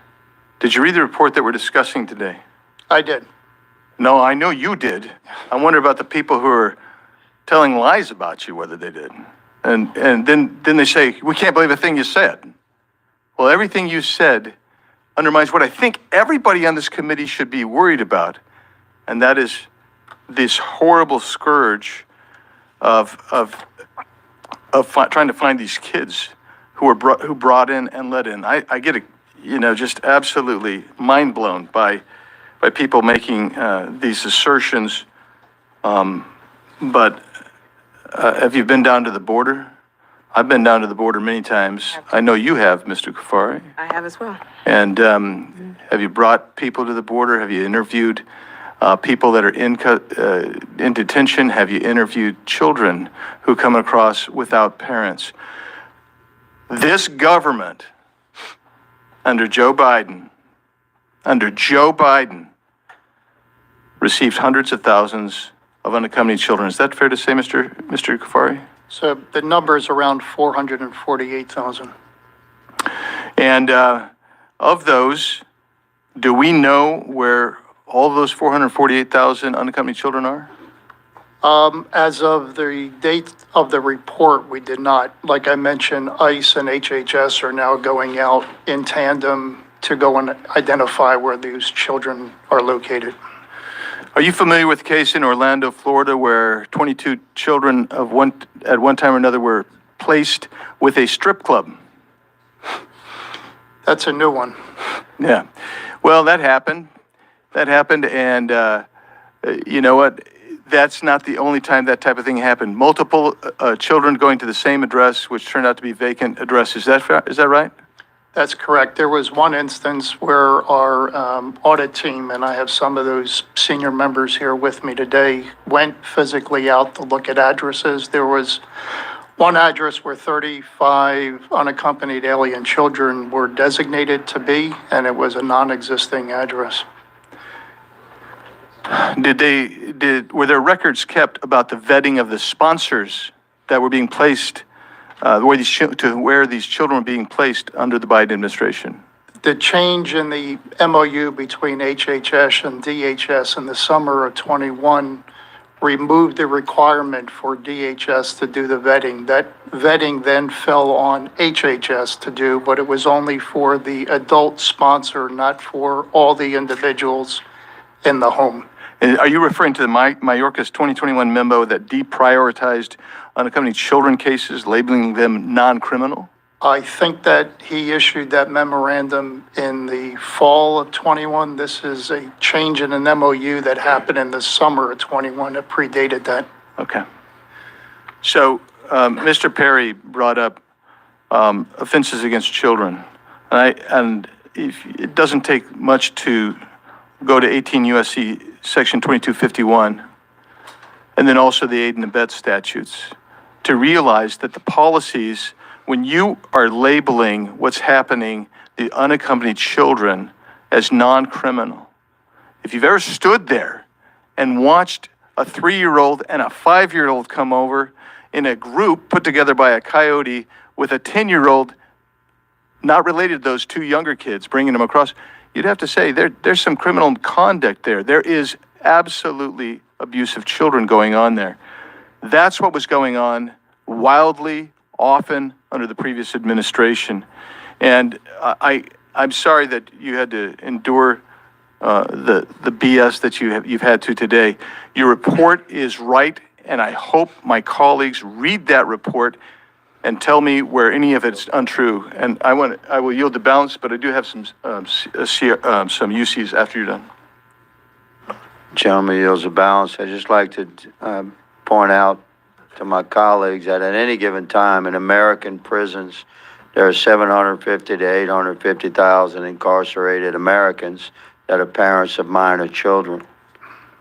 Did you read the report that we're discussing today? I did. No, I know you did. I wonder about the people who are telling lies about you, whether they did. And then they say, we can't believe a thing you said. Well, everything you said undermines what I think everybody on this committee should be worried about, and that is this horrible scourge of trying to find these kids who brought in and let in. I get just absolutely mind blown by people making these assertions. But have you been down to the border? I've been down to the border many times. I know you have, Mr. Kafari. I have as well. And have you brought people to the border? Have you interviewed people that are in detention? Have you interviewed children who come across without parents? This government, under Joe Biden, received hundreds of thousands of unaccompanied children. Is that fair to say, Mr. Kafari? So the number is around 448,000. And of those, do we know where all those 448,000 unaccompanied children are? As of the date of the report, we did not. Like I mentioned, ICE and HHS are now going out in tandem to go and identify where these children are located. Are you familiar with the case in Orlando, Florida, where 22 children at one time or another were placed with a strip club? That's a new one. Yeah. Well, that happened. And you know what? That's not the only time that type of thing happened. Multiple children going to the same address, which turned out to be vacant addresses. Is that right? That's correct. There was one instance where our audit team, and I have some of those senior members here with me today, went physically out to look at addresses. There was one address where 35 unaccompanied alien children were designated to be, and it was a non-existing address. Were there records kept about the vetting of the sponsors that were being placed, where these children were being placed under the Biden administration? The change in the MOU between HHS and DHS in the summer of '21 removed the requirement for DHS to do the vetting. That vetting then fell on HHS to do, but it was only for the adult sponsor, not for all the individuals in the home. And are you referring to the Mayorkas 2021 memo that deprioritized unaccompanied children cases, labeling them non-criminal? I think that he issued that memorandum in the fall of '21. This is a change in an MOU that happened in the summer of '21 that predated that. Okay. So, Mr. Perry brought up offenses against children. And it doesn't take much to go to 18 U.S.C. Section 2251, and then also the aid and abet statutes, to realize that the policies, when you are labeling what's happening, the unaccompanied children, as non-criminal, if you've ever stood there and watched a 3-year-old and a 5-year-old come over in a group put together by a coyote with a 10-year-old not related to those 2 younger kids, bringing them across, you'd have to say there's some criminal conduct there. There is absolutely abuse of children going on there. That's what was going on wildly, often under the previous administration. And I'm sorry that you had to endure the BS that you've had to today. Your report is right, and I hope my colleagues read that report and tell me where any of it's untrue. And I will yield the balance, but I do have some UCs after you're done. Gentleman yields the balance. I'd just like to point out to my colleagues that at any given time in American prisons, there are 750 to 850,000 incarcerated Americans that are parents of minor children.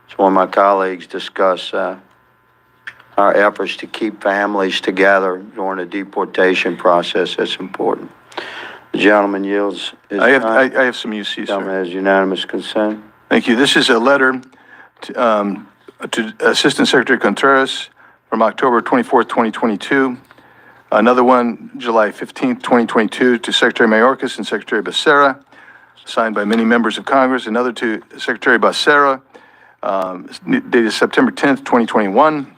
So when my colleagues discuss our efforts to keep families together during the deportation process, that's important. The gentleman yields his I time. have some UCs, sir. Gentleman has unanimous consent. Thank you. This is a letter to Assistant Secretary Contreras from October 24th, 2022. Another one, July 15th, 2022, to Secretary Mayorkas and Secretary Becerra, signed by many members of Congress. Another to Secretary Becerra, dated September 10th, 2021.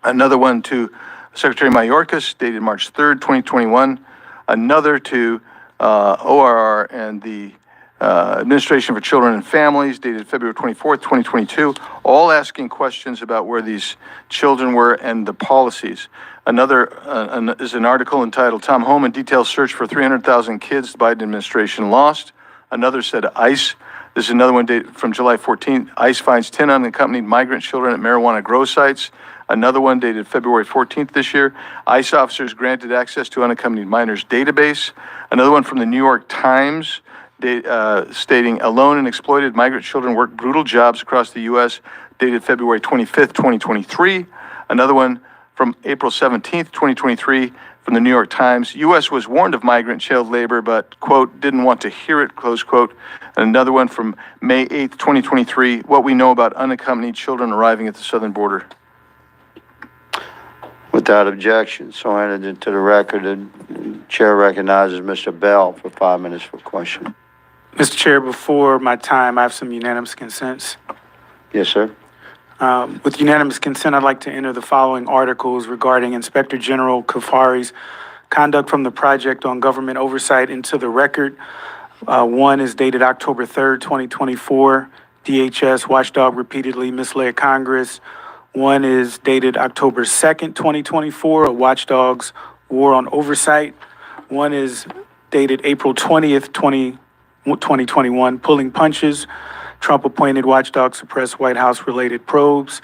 Another one to Secretary Mayorkas, dated March 3rd, 2021. Another to ORR and the Administration for Children and Families, dated February 24th, 2022, all asking questions about where these children were and the policies. Another is an article entitled "Tom Homan Detailed Search for 300,000 Kids the Biden Administration Lost." Another said ICE. This is another one dated from July 14th. ICE finds 10 unaccompanied migrant children at marijuana grow sites. Another one dated February 14th this year. ICE officers granted access to unaccompanied minors database. Another one from the New York Times stating alone and exploited migrant children work brutal jobs across the U.S. dated February 25th, 2023. Another one from April 17th, 2023 from the New York Times. U.S. was warned of migrant child labor, but, quote, didn't want to hear it, close quote. And another one from May 8th, 2023, what we know about unaccompanied children arriving at the southern border. Without objection, so entered into the record. The chair recognizes Mr. Bell for 5 minutes for question. Mr. Chair, before my time, I have some unanimous consents. Yes, sir. With unanimous consent, I'd like to enter the following articles regarding Inspector General Kafari's conduct from the Project on Government Oversight into the record. One is dated October 3rd, 2024. DHS watchdog repeatedly misled Congress. One is dated October 2nd, 2024, a watchdog's war on oversight. One is dated April 20th, 2021, pulling punches. Trump appointed watchdog suppress White House related probes.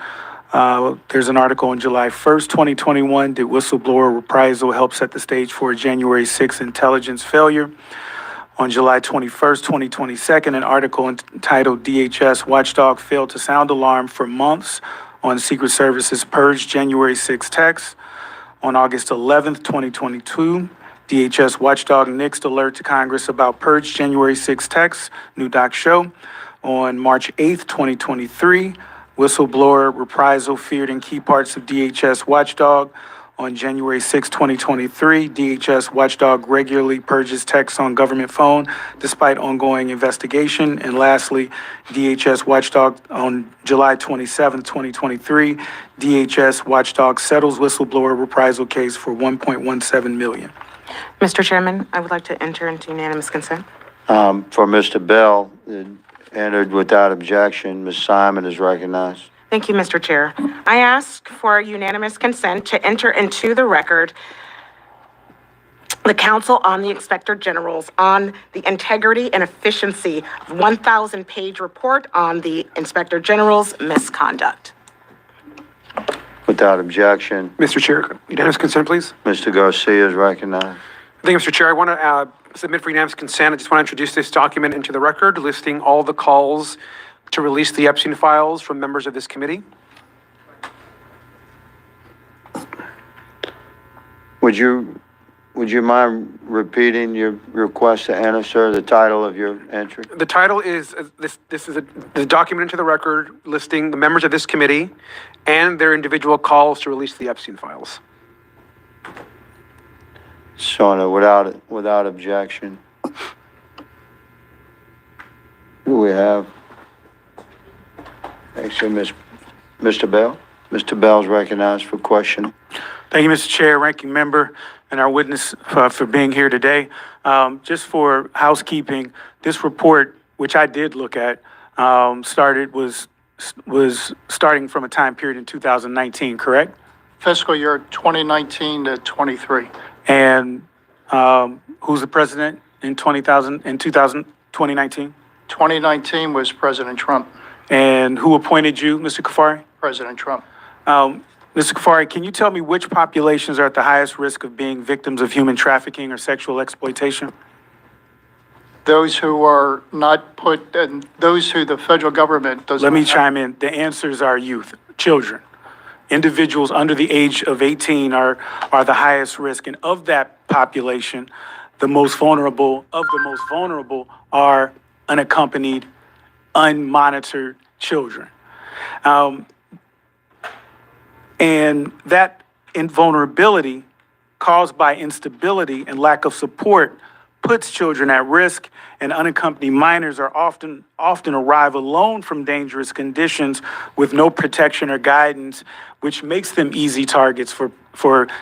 There's an article on July 1st, 2021. Did whistleblower reprisal help set the stage for a January 6th intelligence failure? On July 21st, 2022, an article entitled DHS Watchdog Failed to Sound Alarm for Months on Secret Service's Purge January 6 text. On August 11th, 2022, DHS Watchdog nixed alert to Congress about Purge January 6 text, New Doc Show. On March 8th, 2023, whistleblower reprisal feared in key parts of DHS Watchdog. On January 6, 2023, DHS Watchdog regularly purges texts on government phone despite ongoing investigation. And lastly, DHS Watchdog on July 27, 2023, DHS Watchdog settles whistleblower reprisal case for $1.17 million. Mr. Chairman, I would like to enter into unanimous consent. For Mr. Bell, it entered without objection. Ms. Simon is recognized. Thank you, Mr. Chair. I ask for unanimous consent to enter into the record the Council on the Inspector General's on the integrity and efficiency 1,000-page report on the Inspector General's misconduct. Without objection, Mr. Chair, unanimous consent, please. Mr. Garcia is recognized. Thank you, Mr. Chair. I want to submit for unanimous consent. I just want to introduce this document into the record, listing all the calls to release the Epstein files from members of this committee. Would you mind repeating your request to enter, sir, the title of your entry? The title is, this is the document into the record listing the members of this committee and their individual calls to release the Epstein files. So, without objection. Who do we have? Actually, Mr. Bell. Mr. Bell's recognized for question. Thank you, Mr. Chair, Ranking Member, and our witness for being here today. Just for housekeeping, this report, which I did look at, was starting from a time period in 2019, correct? Fiscal year 2019 to 23. And who's the president in 2019? 2019 was President Trump. And who appointed you, Mr. Kafari? President Trump. Mr. Kafari, can you tell me which populations are at the highest risk of being victims of human trafficking or sexual exploitation? Those who are not put, and those who the federal government does Let not me have- chime in. The answers are youth, children. Individuals under the age of 18 are the highest risk. And of that population, the most vulnerable are unaccompanied, unmonitored children. And that invulnerability caused by instability and lack of support puts children at risk, and unaccompanied minors are often arrive alone from dangerous conditions with no protection or guidance, which makes them easy targets for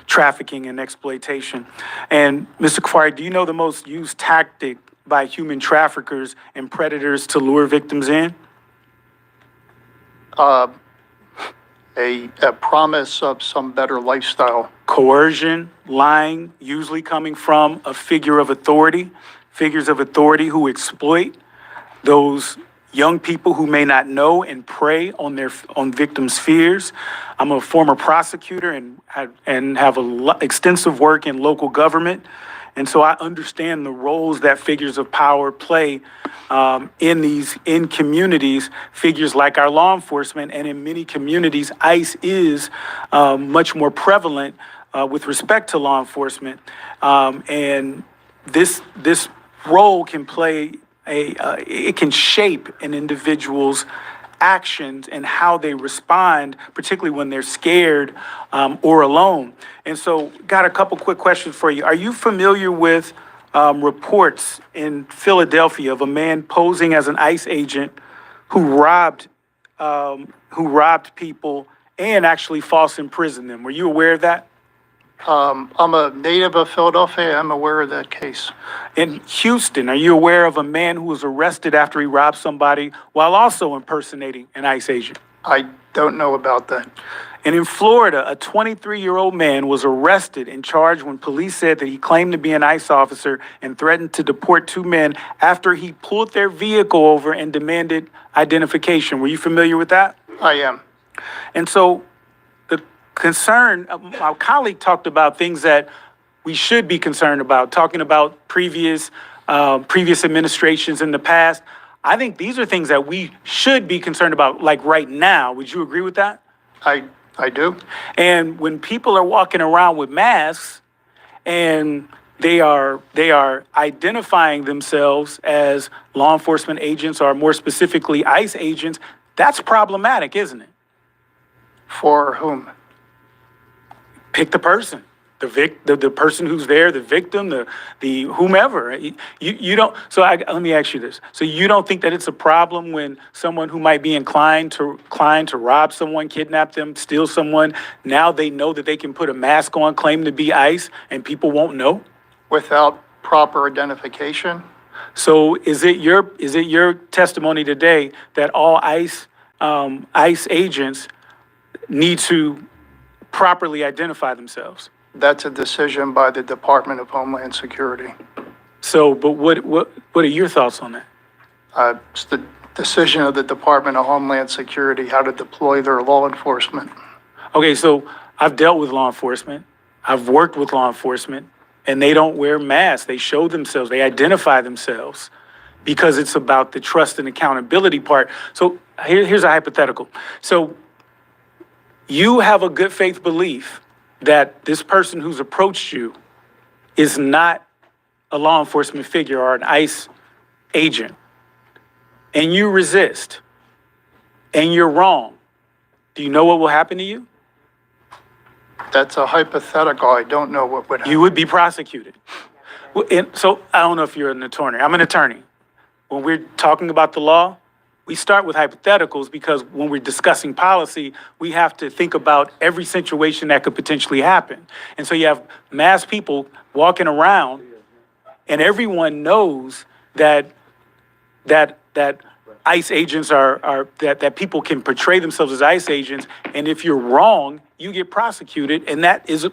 trafficking and exploitation. And Mr. Kafari, do you know the most used tactic by human traffickers and predators to lure victims in? a promise of some better lifestyle. Coercion, lying, usually coming from a figures of authority who exploit those young people who may not know and prey on victims' fears. I'm a former prosecutor and have extensive work in local government. And so I understand the roles that figures of power play in communities, figures like our law enforcement, and in many communities, ICE is much more prevalent with respect to law enforcement. And this role can play it can shape an individual's actions and how they respond, particularly when they're scared or alone. And so, got a couple quick questions for you. Are you familiar with reports in Philadelphia of a man posing as an ICE agent who robbed people and actually false imprisoned them? Were you aware of that? I'm a native of Philadelphia. I'm aware of that case. In Houston, are you aware of a man who was arrested after he robbed somebody while also impersonating an ICE agent? I don't know about that. And in Florida, a 23-year-old man was arrested and charged when police said that he claimed to be an ICE officer and threatened to deport two men after he pulled their vehicle over and demanded identification. Were you familiar with that? I am. And so the concern, our colleague talked about things that we should be concerned about, talking about previous administrations in the past. I think these are things that we should be concerned about, like right now. Would you agree with that? I do. And when people are walking around with masks and they are identifying themselves as law enforcement agents, or more specifically ICE agents, that's problematic, isn't it? For whom? Pick the person, the person who's there, the victim, the whomever. You don't. So let me ask you this. So you don't think that it's a problem when someone who might be inclined to rob someone, kidnap them, steal someone, now they know that they can put a mask on, claim to be ICE, and people won't know? Without proper identification? So is it your testimony today that all ICE agents need to properly identify themselves? That's a decision by the Department of Homeland Security. So, but what are your thoughts on that? It's the decision of the Department of Homeland Security how to deploy their law enforcement. Okay, so I've dealt with law enforcement. I've worked with law enforcement, and they don't wear masks. They show themselves. They identify themselves because it's about the trust and accountability part. So here's a hypothetical. So you have a good faith belief that this person who's approached you is not a law enforcement figure or an ICE agent, and you resist, and you're wrong. Do you know what will happen to you? That's a hypothetical. I don't know what would happen. You would be prosecuted. And so I don't know if you're an attorney. I'm an attorney. When we're talking about the law, we start with hypotheticals because when we're discussing policy, we have to think about every situation that could potentially happen. And so you have mass people walking around, and everyone knows that ICE agents that people can portray themselves as ICE agents, and if you're wrong, you get prosecuted, and that is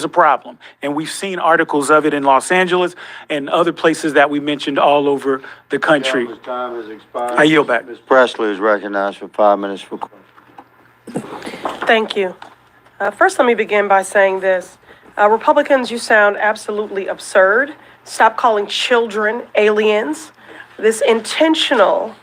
a problem. And we've seen articles of it in Los Angeles and other places that we mentioned all over the country. Gentleman's time has expired. I yield back. Ms. Presley is recognized for 5 minutes for questions. Thank you. First, let me begin by saying this. Republicans, you sound absolutely absurd. Stop calling children aliens. This intentional,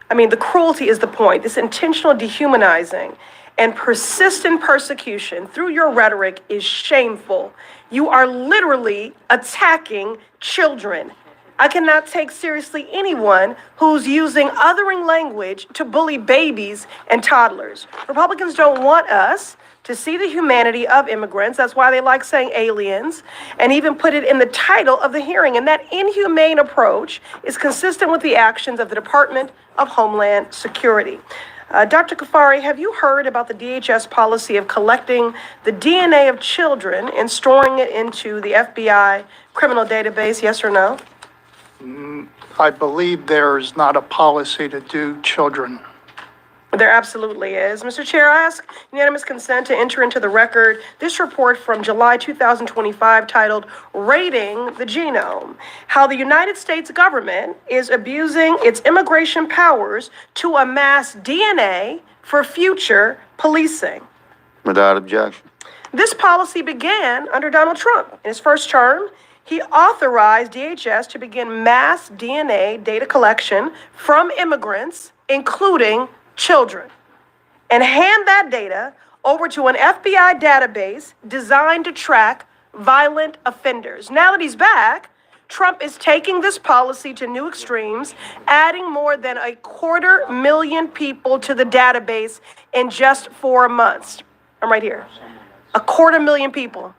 the cruelty is the point. This intentional dehumanizing and persistent persecution through your rhetoric is shameful. You are literally attacking children. I cannot take seriously anyone who's using othering language to bully babies and toddlers. Republicans don't want us to see the humanity of immigrants. That's why they like saying aliens, and even put it in the title of the hearing. And that inhumane approach is consistent with the actions of the Department of Homeland Security. Dr. Kafari, have you heard about the DHS policy of collecting the DNA of children and storing it into the FBI criminal database, yes or no? I believe there's not a policy to do children. There absolutely is. Mr. Chair, I ask unanimous consent to enter into the record this report from July 2025 titled Raiding the Genome, how the United States government is abusing its immigration powers to amass DNA for future policing. Without objection. This policy began under Donald Trump. In his first term, he authorized DHS to begin mass DNA data collection from immigrants, including children, and hand that data over to an FBI database designed to track violent offenders. Now that he's back, Trump is taking this policy to new extremes, adding more than 250,000 people to the database in just 4 months. I'm right here. 250,000 people,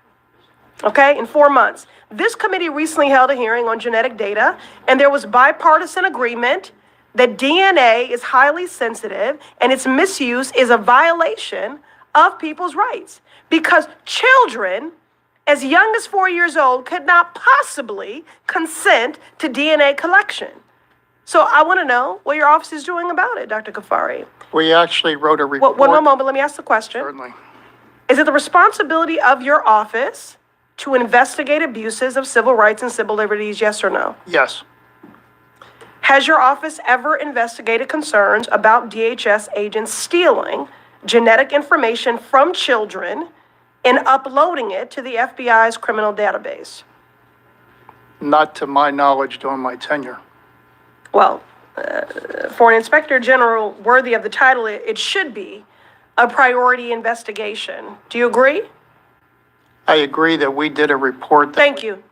okay, in 4 months. This committee recently held a hearing on genetic data, and there was bipartisan agreement that DNA is highly sensitive and its misuse is a violation of people's rights because children as young as 4 years old could not possibly consent to DNA collection. So I want to know what your office is doing about it, Dr. Kafari. We actually wrote a report. One moment, let me ask the question. Certainly. Is it the responsibility of your office to investigate abuses of civil rights and civil liberties, yes or no? Yes. Has your office ever investigated concerns about DHS agents stealing genetic information from children and uploading it to the FBI's criminal database? Not to my knowledge during my tenure. Well, for an inspector general worthy of the title, it should be a priority investigation. Do you agree? I agree that we did a report. Thank you.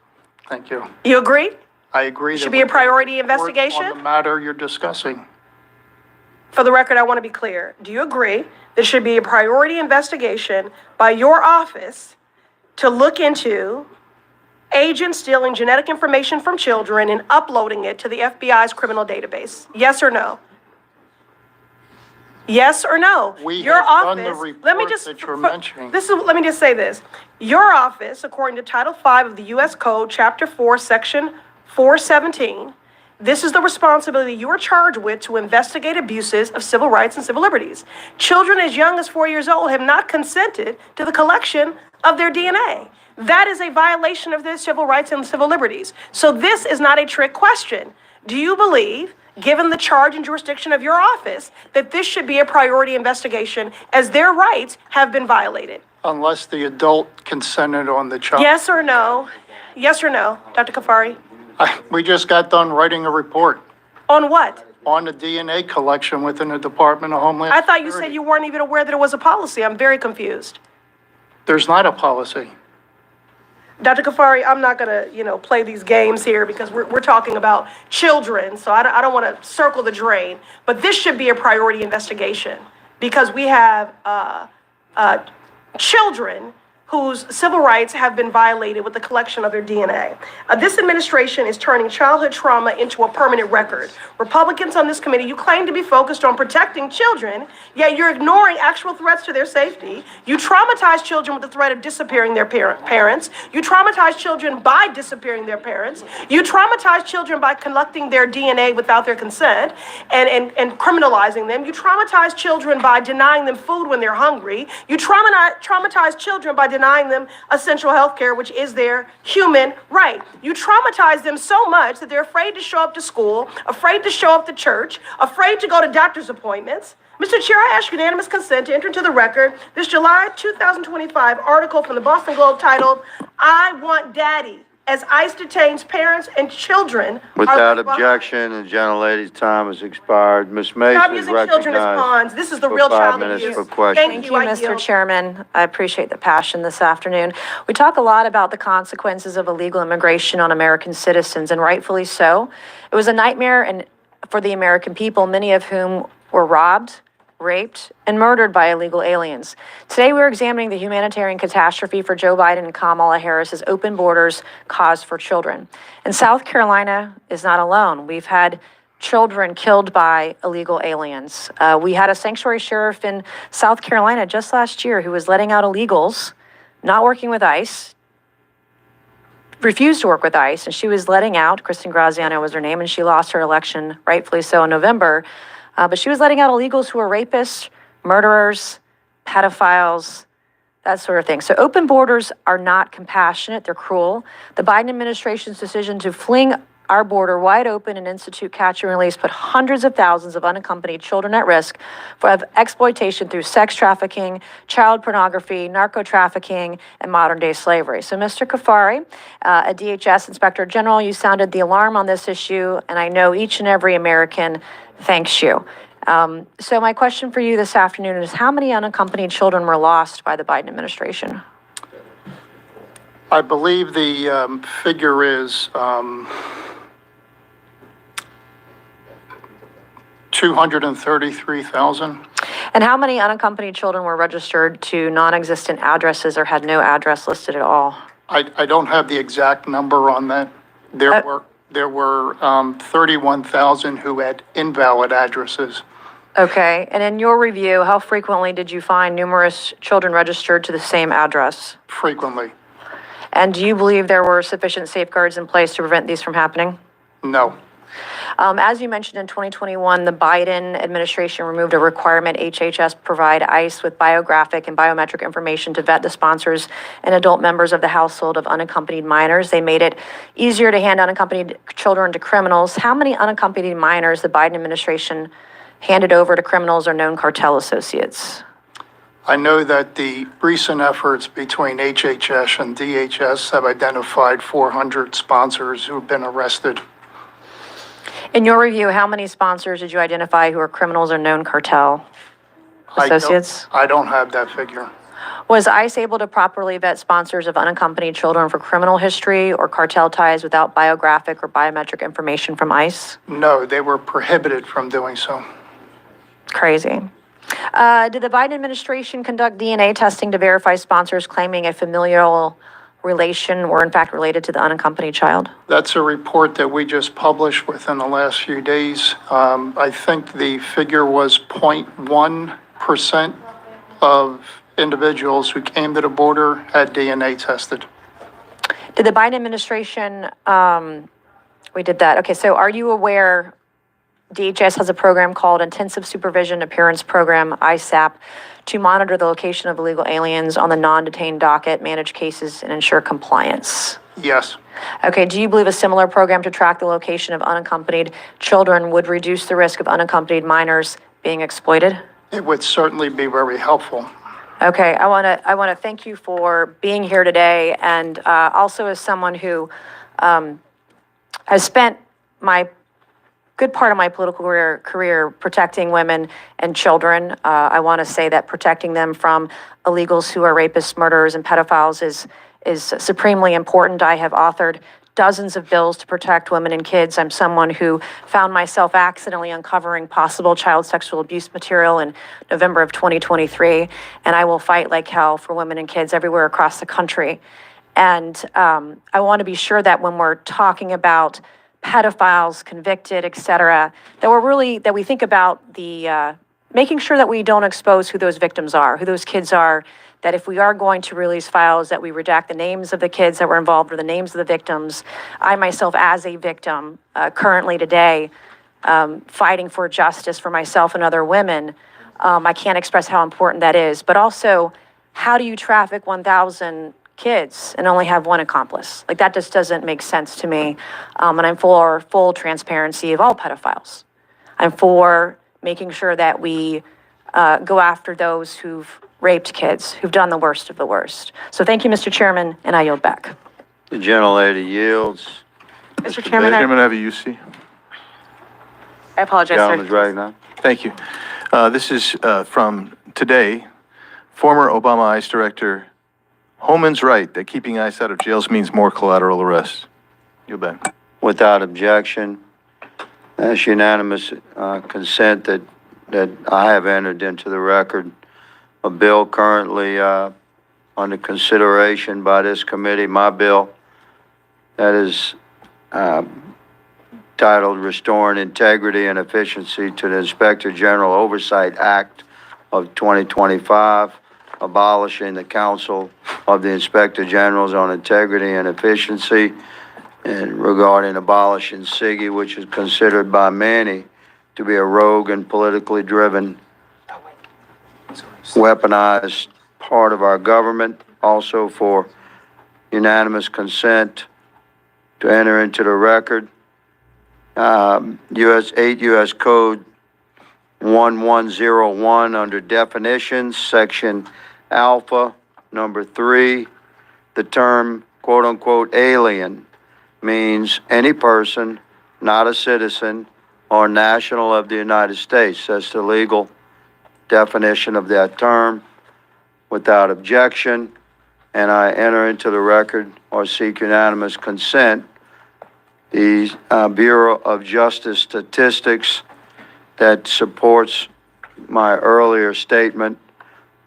Thank you. You agree? I agree. Should be a priority investigation? On the matter you're discussing. For the record, I want to be clear. Do you agree there should be a priority investigation by your office to look into agents stealing genetic information from children and uploading it to the FBI's criminal database? Yes or no? Yes or no? We Your have done the office- report let me just- that you're mentioning. Let me just say this. Your office, according to Title V of the U.S. Code, Chapter 4, Section 417, this is the responsibility you are charged with to investigate abuses of civil rights and civil liberties. Children as young as 4 years old have not consented to the collection of their DNA. That is a violation of their civil rights and civil liberties. So this is not a trick question. Do you believe, given the charge and jurisdiction of your office, that this should be a priority investigation as their rights have been violated? Unless the adult consented on the child. Yes or no? Yes or no, Dr. Kafari? We just got done writing a report On what? on the DNA collection within the Department of Homeland I thought you Security. said you weren't even aware that it was a policy. I'm very confused. There's not a policy. Dr. Kafari, I'm not gonna, play these games here because we're talking about children, so I don't want to circle the drain. But this should be a priority investigation because we have children whose civil rights have been violated with the collection of their DNA. This administration is turning childhood trauma into a permanent record. Republicans on this committee, you claim to be focused on protecting children, yet you're ignoring actual threats to their safety. You traumatize children with the threat of disappearing their parents. You traumatize children by disappearing their parents. You traumatize children by collecting their DNA without their consent and criminalizing them. You traumatize children by denying them food when they're hungry. You traumatize children by denying them essential health care, which is their human right. You traumatize them so much that they're afraid to show up to school, afraid to show up to church, afraid to go to doctor's appointments. Mr. Chair, I ask unanimous consent to enter into the record this July 2025 article from the Boston Globe titled, "I Want Daddy," as ICE detains parents and children. Without objection, the gentlelady's time has expired. Ms. Mason Stop is using children as pawns. recognized This is the for real 5 child minutes abuse. for questions. Thank you, Thank you, I Mr. yield. Chairman. I appreciate the passion this afternoon. We talk a lot about the consequences of illegal immigration on American citizens, and rightfully so. It was a nightmare for the American people, many of whom were robbed, raped, and murdered by illegal aliens. Today, we're examining the humanitarian catastrophe for Joe Biden and Kamala Harris's open borders cause for children. And South Carolina is not alone. We've had children killed by illegal aliens. We had a sanctuary sheriff in South Carolina just last year who was letting out illegals, not working with ICE, refused to work with ICE, and she was letting out, Kristen Graziano was her name, and she lost her election, rightfully so, in November. But she was letting out illegals who were rapists, murderers, pedophiles, that sort of thing. So open borders are not compassionate, they're cruel. The Biden administration's decision to fling our border wide open and institute catch and release put hundreds of thousands of unaccompanied children at risk of exploitation through sex trafficking, child pornography, narco trafficking, and modern day slavery. So Mr. Kafari, a DHS Inspector General, you sounded the alarm on this issue, and I know each and every American thanks you. So my question for you this afternoon is, how many unaccompanied children were lost by the Biden administration? I believe the figure is 233,000. And how many unaccompanied children were registered to non-existent addresses or had no address listed at all? I don't have the exact number on that. There were 31,000 who had invalid addresses. Okay, and in your review, how frequently did you find numerous children registered to the same address? Frequently. And do you believe there were sufficient safeguards in place to prevent these from happening? No. As you mentioned, in 2021, the Biden administration removed a requirement HHS provide ICE with biographic and biometric information to vet the sponsors and adult members of the household of unaccompanied minors. They made it easier to hand unaccompanied children to criminals. How many unaccompanied minors the Biden administration handed over to criminals or known cartel associates? I know that the recent efforts between HHS and DHS have identified 400 sponsors who've been arrested. In your review, how many sponsors did you identify who are criminals or known cartel associates? I don't have that figure. Was ICE able to properly vet sponsors of unaccompanied children for criminal history or cartel ties without biographic or biometric information from ICE? No, they were prohibited from doing so. Crazy. Did the Biden administration conduct DNA testing to verify sponsors claiming a familial relation were in fact related to the unaccompanied child? That's a report that we just published within the last few days. I think the figure was 0.1% of individuals who came to the border had DNA tested. Did the Biden administration, we did that. Okay, so are you aware DHS has a program called Intensive Supervision Appearance Program, ISAP, to monitor the location of illegal aliens on the non-detained docket, manage cases, and ensure compliance? Yes. Okay, do you believe a similar program to track the location of unaccompanied children would reduce the risk of unaccompanied minors being exploited? It would certainly be very helpful. Okay, I want to thank you for being here today, and also as someone who has spent my good part of my political career protecting women and children. I want to say that protecting them from illegals who are rapists, murderers, and pedophiles is supremely important. I have authored dozens of bills to protect women and kids. I'm someone who found myself accidentally uncovering possible child sexual abuse material in November of 2023, and I will fight like hell for women and kids everywhere across the country. And I want to be sure that when we're talking about pedophiles, convicted, et cetera, that we think about the making sure that we don't expose who those victims are, who those kids are, that if we are going to release files, that we redact the names of the kids that were involved or the names of the victims. I myself, as a victim, currently today, fighting for justice for myself and other women, I can't express how important that is. But also, how do you traffic 1,000 kids and only have one accomplice? Like, that just doesn't make sense to me. And I'm for full transparency of all pedophiles. I'm for making sure that we go after those who've raped kids, who've done the worst of the worst. So thank you, Mr. Chairman, and I yield back. The gentlelady yields. Mr. Chairman, Chairman, I have a UC. I apologize, Gentleman's sir. right now. Thank you. This is from today. Former Obama ICE Director Holman's right that keeping ICE out of jails means more collateral arrests. You bet. Without Objection, that's unanimous consent that I have entered into the record a bill currently under consideration by this committee, my bill, that is titled Restoring Integrity and Efficiency to the Inspector General Oversight Act of 2025, abolishing the Council of the Inspector Generals on Integrity and Efficiency, and regarding abolishing SIGI, which is considered by many to be a rogue and politically driven, weaponized part of our government. Also for unanimous consent to enter into the record, 8 U.S. Code 1101 under definitions, section alpha, number 3, the term quote-unquote alien means any person not a citizen or national of the United States. That's the legal definition of that term. Without objection, and I enter into the record or seek unanimous consent, the Bureau of Justice Statistics that supports my earlier statement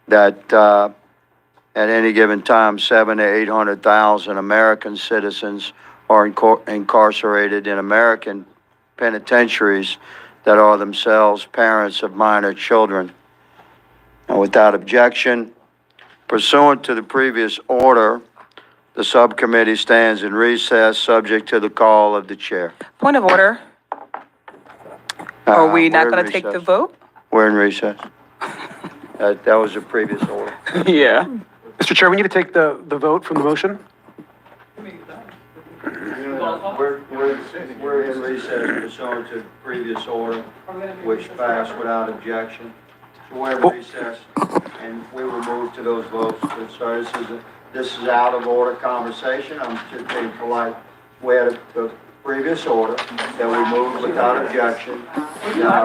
that at any given time, 700,000 to 800,000 American citizens are incarcerated in American penitentiaries that are themselves parents of minor children. And without objection, pursuant to the previous order The subcommittee stands in recess, subject to the call of the chair. Point of order. Are we not We're in going to take the recess. vote? We're in recess. That was a previous order. Yeah. Mr. Chair, we need to take the vote from the motion. We're in recess pursuant to previous order, which passed without objection. So we're in recess, and we will move to those votes. So this is out of order conversation. I'm just being polite. We had the previous order that we moved without objection.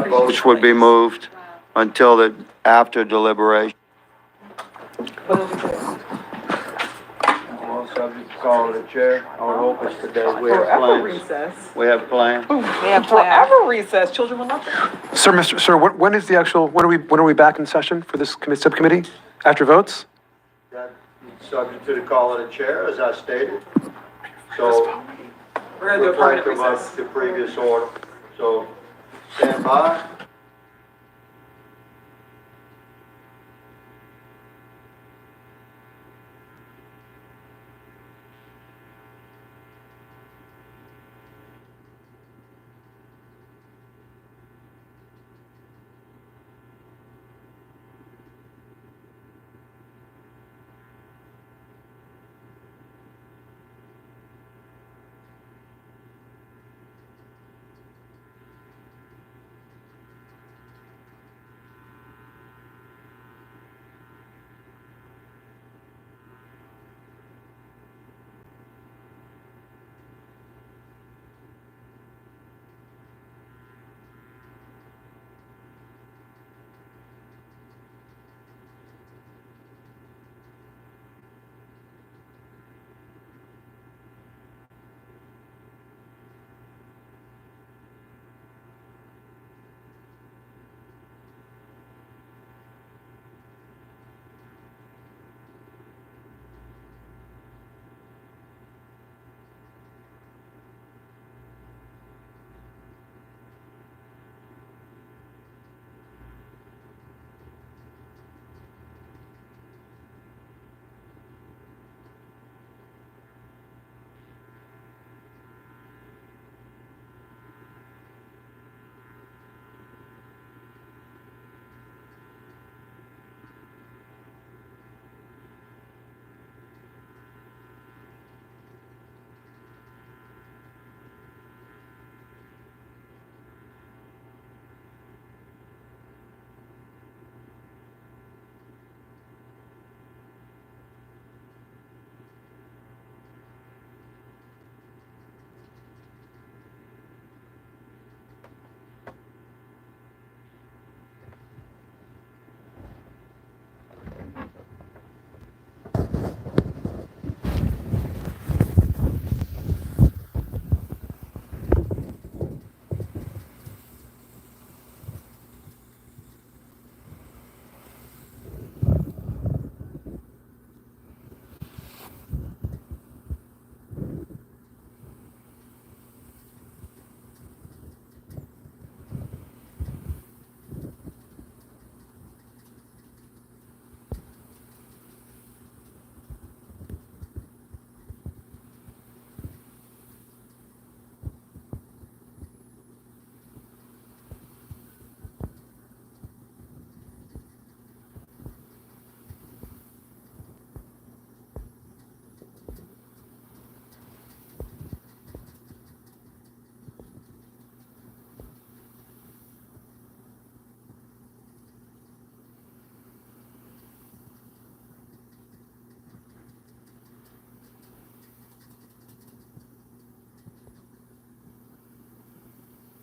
Votes would be moved until after deliberation. Well, subject to call of the chair. Our hope is today we have plans. recess. We have plans. Forever recess. Children will not. Sir, when is the actual, when are we back in session for this subcommittee? After votes? That's subject to the call of the chair, as I stated. So, We're going to do a permanent reflective recess. of the previous order. So, stand by.